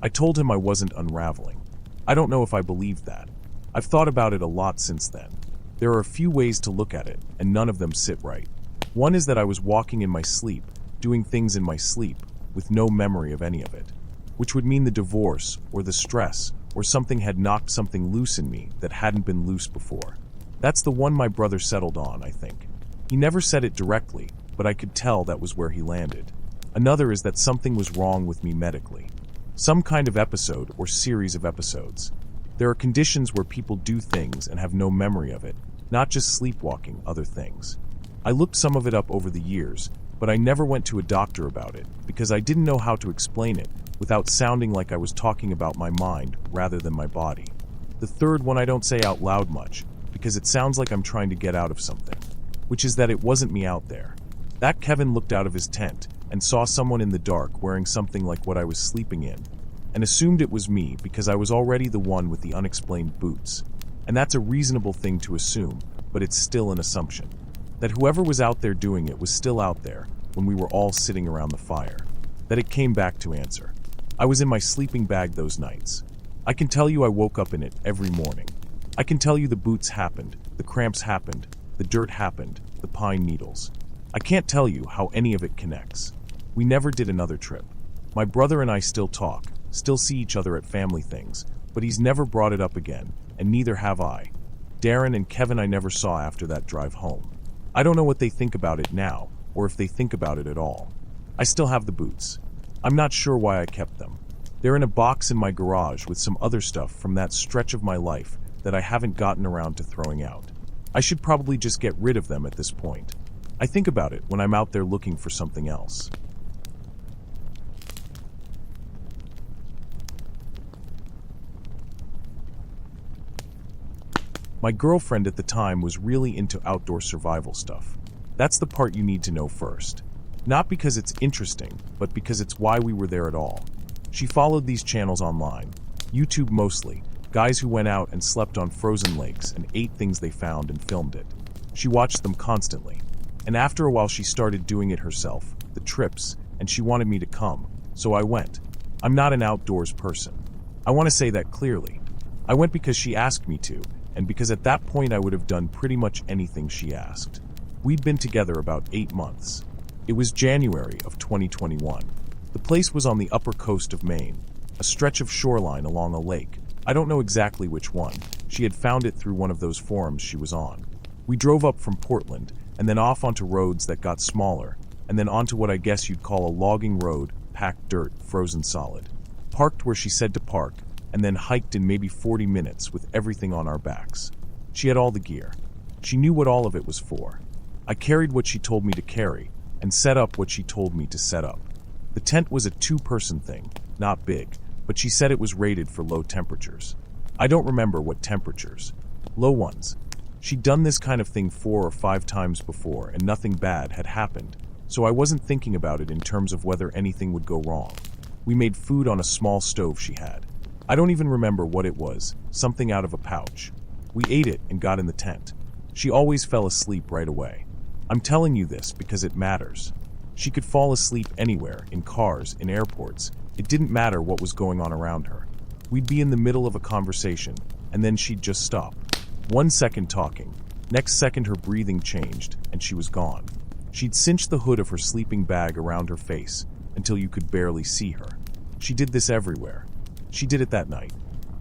I told him I wasn't unraveling. I don't know if I believed that. I've thought about it a lot since then. There are a few ways to look at it, and none of them sit right. One is that I was walking in my sleep, doing things in my sleep, with no memory of any of it. Which would mean the divorce, or the stress, or something had knocked something loose in me that hadn't been loose before. That's the one my brother settled on, I think. He never said it directly, but I could tell that was where he landed. Another is that something was wrong with me medically. Some kind of episode or series of episodes. There are conditions where people do things and have no memory of it, not just sleepwalking, other things. I looked some of it up over the years, but I never went to a doctor about it because I didn't know how to explain it without sounding like I was talking about my mind rather than my body. The third one I don't say out loud much because it sounds like I'm trying to get out of something, which is that it wasn't me out there. That Kevin looked out of his tent and saw someone in the dark wearing something like what I was sleeping in, and assumed it was me because I was already the one with the unexplained boots. And that's a reasonable thing to assume, but it's still an assumption. That whoever was out there doing it was still out there when we were all sitting around the fire. That it came back to answer. I was in my sleeping bag those nights. I can tell you I woke up in it every morning. I can tell you the boots happened, the cramps happened, the dirt happened, the pine needles. I can't tell you how any of it connects. We never did another trip. My brother and I still talk, still see each other at family things, but he's never brought it up again, and neither have I. Darren and Kevin I never saw after that drive home. I don't know what they think about it now, or if they think about it at all. I still have the boots. I'm not sure why I kept them. They're in a box in my garage with some other stuff from that stretch of my life that I haven't gotten around to throwing out. I should probably just get rid of them at this point. I think about it when I'm out there looking for something else. My girlfriend at the time was really into outdoor survival stuff. That's the part you need to know first. Not because it's interesting, but because it's why we were there at all. She followed these channels online, YouTube mostly, guys who went out and slept on frozen lakes and ate things they found and filmed it. She watched them constantly. And after a while she started doing it herself, the trips, and she wanted me to come, so I went. I'm not an outdoors person. I want to say that clearly. I went because she asked me to, and because at that point I would have done pretty much anything she asked. We'd been together about 8 months. It was January of 2021. The place was on the upper coast of Maine, a stretch of shoreline along a lake. I don't know exactly which one. She had found it through one of those forums she was on. We drove up from Portland, and then off onto roads that got smaller, and then onto what I guess you'd call a logging road, packed dirt, frozen solid. Parked where she said to park, and then hiked in maybe 40 minutes with everything on our backs. She had all the gear. She knew what all of it was for. I carried what she told me to carry, and set up what she told me to set up. The tent was a 2-person thing, not big, but she said it was rated for low temperatures. I don't remember what temperatures. Low ones. She'd done this kind of thing 4 or 5 times before, and nothing bad had happened, so I wasn't thinking about it in terms of whether anything would go wrong. We made food on a small stove she had. I don't even remember what it was, something out of a pouch. We ate it and got in the tent. She always fell asleep right away. I'm telling you this because it matters. She could fall asleep anywhere, in cars, in airports. It didn't matter what was going on around her. We'd be in the middle of a conversation, and then she'd just stop. 1 second talking, next second her breathing changed, and she was gone. She'd cinch the hood of her sleeping bag around her face until you could barely see her. She did this everywhere. She did it that night.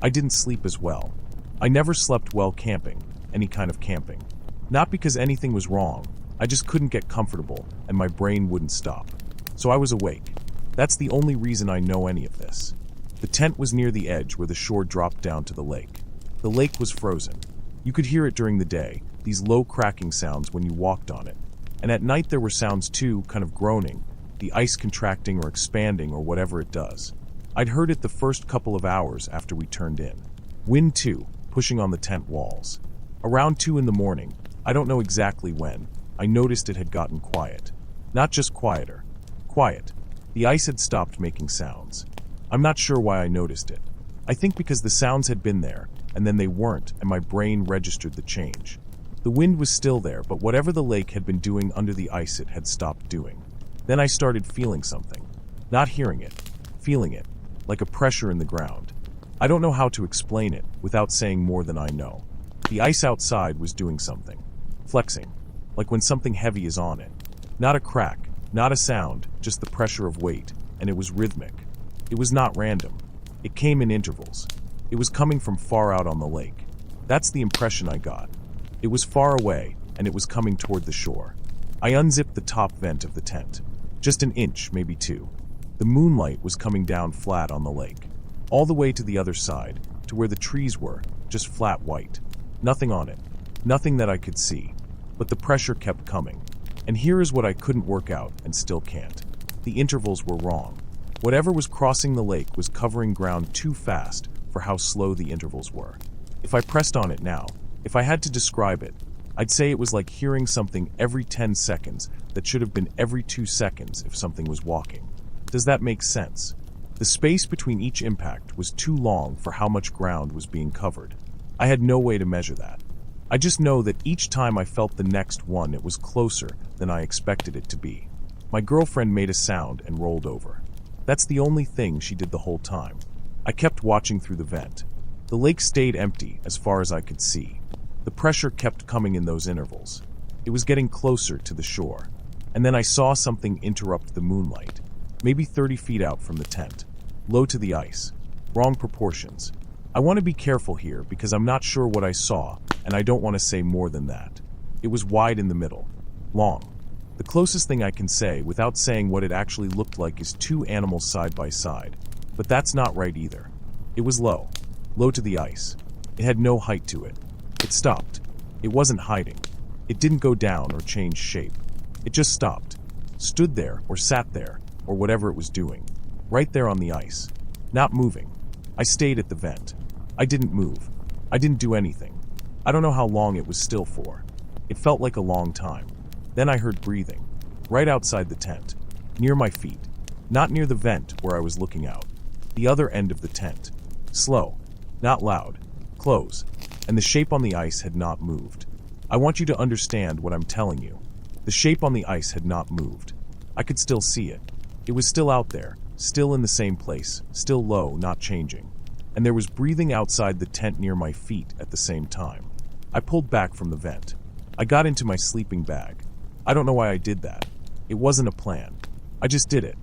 I didn't sleep as well. I never slept well camping, any kind of camping. Not because anything was wrong, I just couldn't get comfortable, and my brain wouldn't stop. So I was awake. That's the only reason I know any of this. The tent was near the edge where the shore dropped down to the lake. The lake was frozen. You could hear it during the day, these low cracking sounds when you walked on it. And at night there were sounds too, kind of groaning, the ice contracting or expanding or whatever it does. I'd heard it the first couple of hours after we turned in. Wind too, pushing on the tent walls. Around 2 in the morning, I don't know exactly when, I noticed it had gotten quiet. Not just quieter. Quiet. The ice had stopped making sounds. I'm not sure why I noticed it. I think because the sounds had been there, and then they weren't, and my brain registered the change. The wind was still there, but whatever the lake had been doing under the ice it had stopped doing. Then I started feeling something. Not hearing it. Feeling it. Like a pressure in the ground. I don't know how to explain it without saying more than I know. The ice outside was doing something. Flexing. Like when something heavy is on it. Not a crack, not a sound, just the pressure of weight, and it was rhythmic. It was not random. It came in intervals. It was coming from far out on the lake. That's the impression I got. It was far away, and it was coming toward the shore. I unzipped the top vent of the tent. Just an inch, maybe 2. The moonlight was coming down flat on the lake. All the way to the other side, to where the trees were, just flat white. Nothing on it. Nothing that I could see. But the pressure kept coming. And here is what I couldn't work out and still can't. The intervals were wrong. Whatever was crossing the lake was covering ground too fast for how slow the intervals were. If I pressed on it now, if I had to describe it, I'd say it was like hearing something every 10 seconds that should have been every 2 seconds if something was walking. Does that make sense? The space between each impact was too long for how much ground was being covered. I had no way to measure that. I just know that each time I felt the next one, it was closer than I expected it to be. My girlfriend made a sound and rolled over. That's the only thing she did the whole time. I kept watching through the vent. The lake stayed empty as far as I could see. The pressure kept coming in those intervals. It was getting closer to the shore. And then I saw something interrupt the moonlight, maybe 30 feet out from the tent, low to the ice, wrong proportions. I want to be careful here because I'm not sure what I saw, and I don't want to say more than that. It was wide in the middle, long. The closest thing I can say without saying what it actually looked like is two animals side by side, but that's not right either. It was low to the ice. It had no height to it. It stopped. It wasn't hiding. It didn't go down or change shape. It just stopped, stood there or sat there, or whatever it was doing, right there on the ice, not moving. I stayed at the vent. I didn't move. I didn't do anything. I don't know how long it was still for. It felt like a long time. Then I heard breathing, right outside the tent, near my feet, not near the vent where I was looking out, the other end of the tent. Slow, not loud, close, and the shape on the ice had not moved. I want you to understand what I'm telling you. The shape on the ice had not moved. I could still see it. It was still out there, still in the same place, still low, not changing. And there was breathing outside the tent near my feet at the same time. I pulled back from the vent. I got into my sleeping bag. I don't know why I did that. It wasn't a plan. I just did it.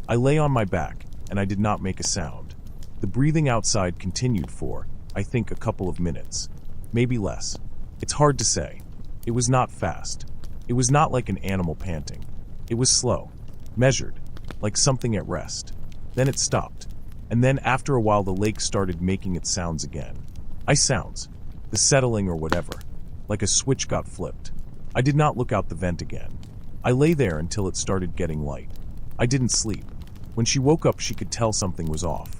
I lay on my back, and I did not make a sound. The breathing outside continued for, I think, a couple of minutes. Maybe less. It's hard to say. It was not fast. It was not like an animal panting. It was slow, measured, like something at rest. Then it stopped. And then after a while the lake started making its sounds again. Sounds. The settling or whatever. Like a switch got flipped. I did not look out the vent again. I lay there until it started getting light. I didn't sleep. When she woke up she could tell something was off.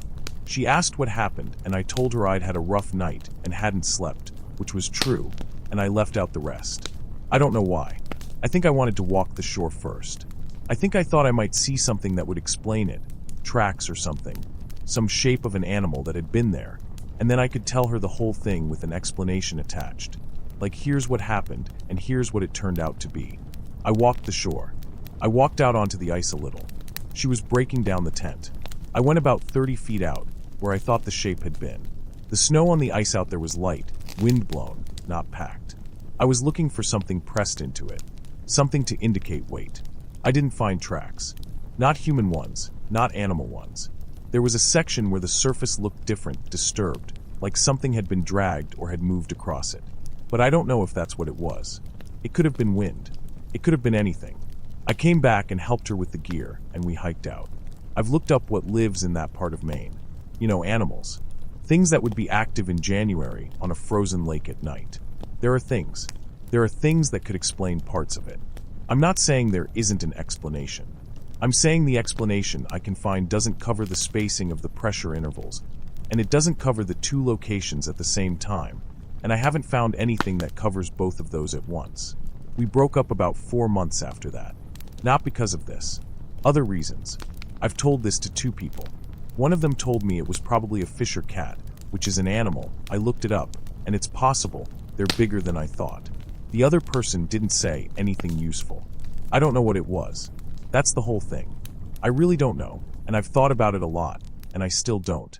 She asked what happened and I told her I'd had a rough night and hadn't slept, which was true, and I left out the rest. I don't know why. I think I wanted to walk the shore first. I think I thought I might see something that would explain it. Tracks or something. Some shape of an animal that had been there. And then I could tell her the whole thing with an explanation attached. Like here's what happened and here's what it turned out to be. I walked the shore. I walked out onto the ice a little. She was breaking down the tent. I went about 30 feet out, where I thought the shape had been. The snow on the ice out there was light, wind-blown, not packed. I was looking for something pressed into it. Something to indicate weight. I didn't find tracks. Not human ones, not animal ones. There was a section where the surface looked different, disturbed, like something had been dragged or had moved across it. But I don't know if that's what it was. It could have been wind. It could have been anything. I came back and helped her with the gear, and we hiked out. I've looked up what lives in that part of Maine. You know, animals. Things that would be active in January on a frozen lake at night. There are things. There are things that could explain parts of it. I'm not saying there isn't an explanation. I'm saying the explanation I can find doesn't cover the spacing of the pressure intervals, and it doesn't cover the two locations at the same time, and I haven't found anything that covers both of those at once. We broke up about 4 months after that. Not because of this. Other reasons. I've told this to 2 people. One of them told me it was probably a fisher cat, which is an animal. I looked it up, and it's possible they're bigger than I thought. The other person didn't say anything useful. I don't know what it was. That's the whole thing. I really don't know, and I've thought about it a lot, and I still don't.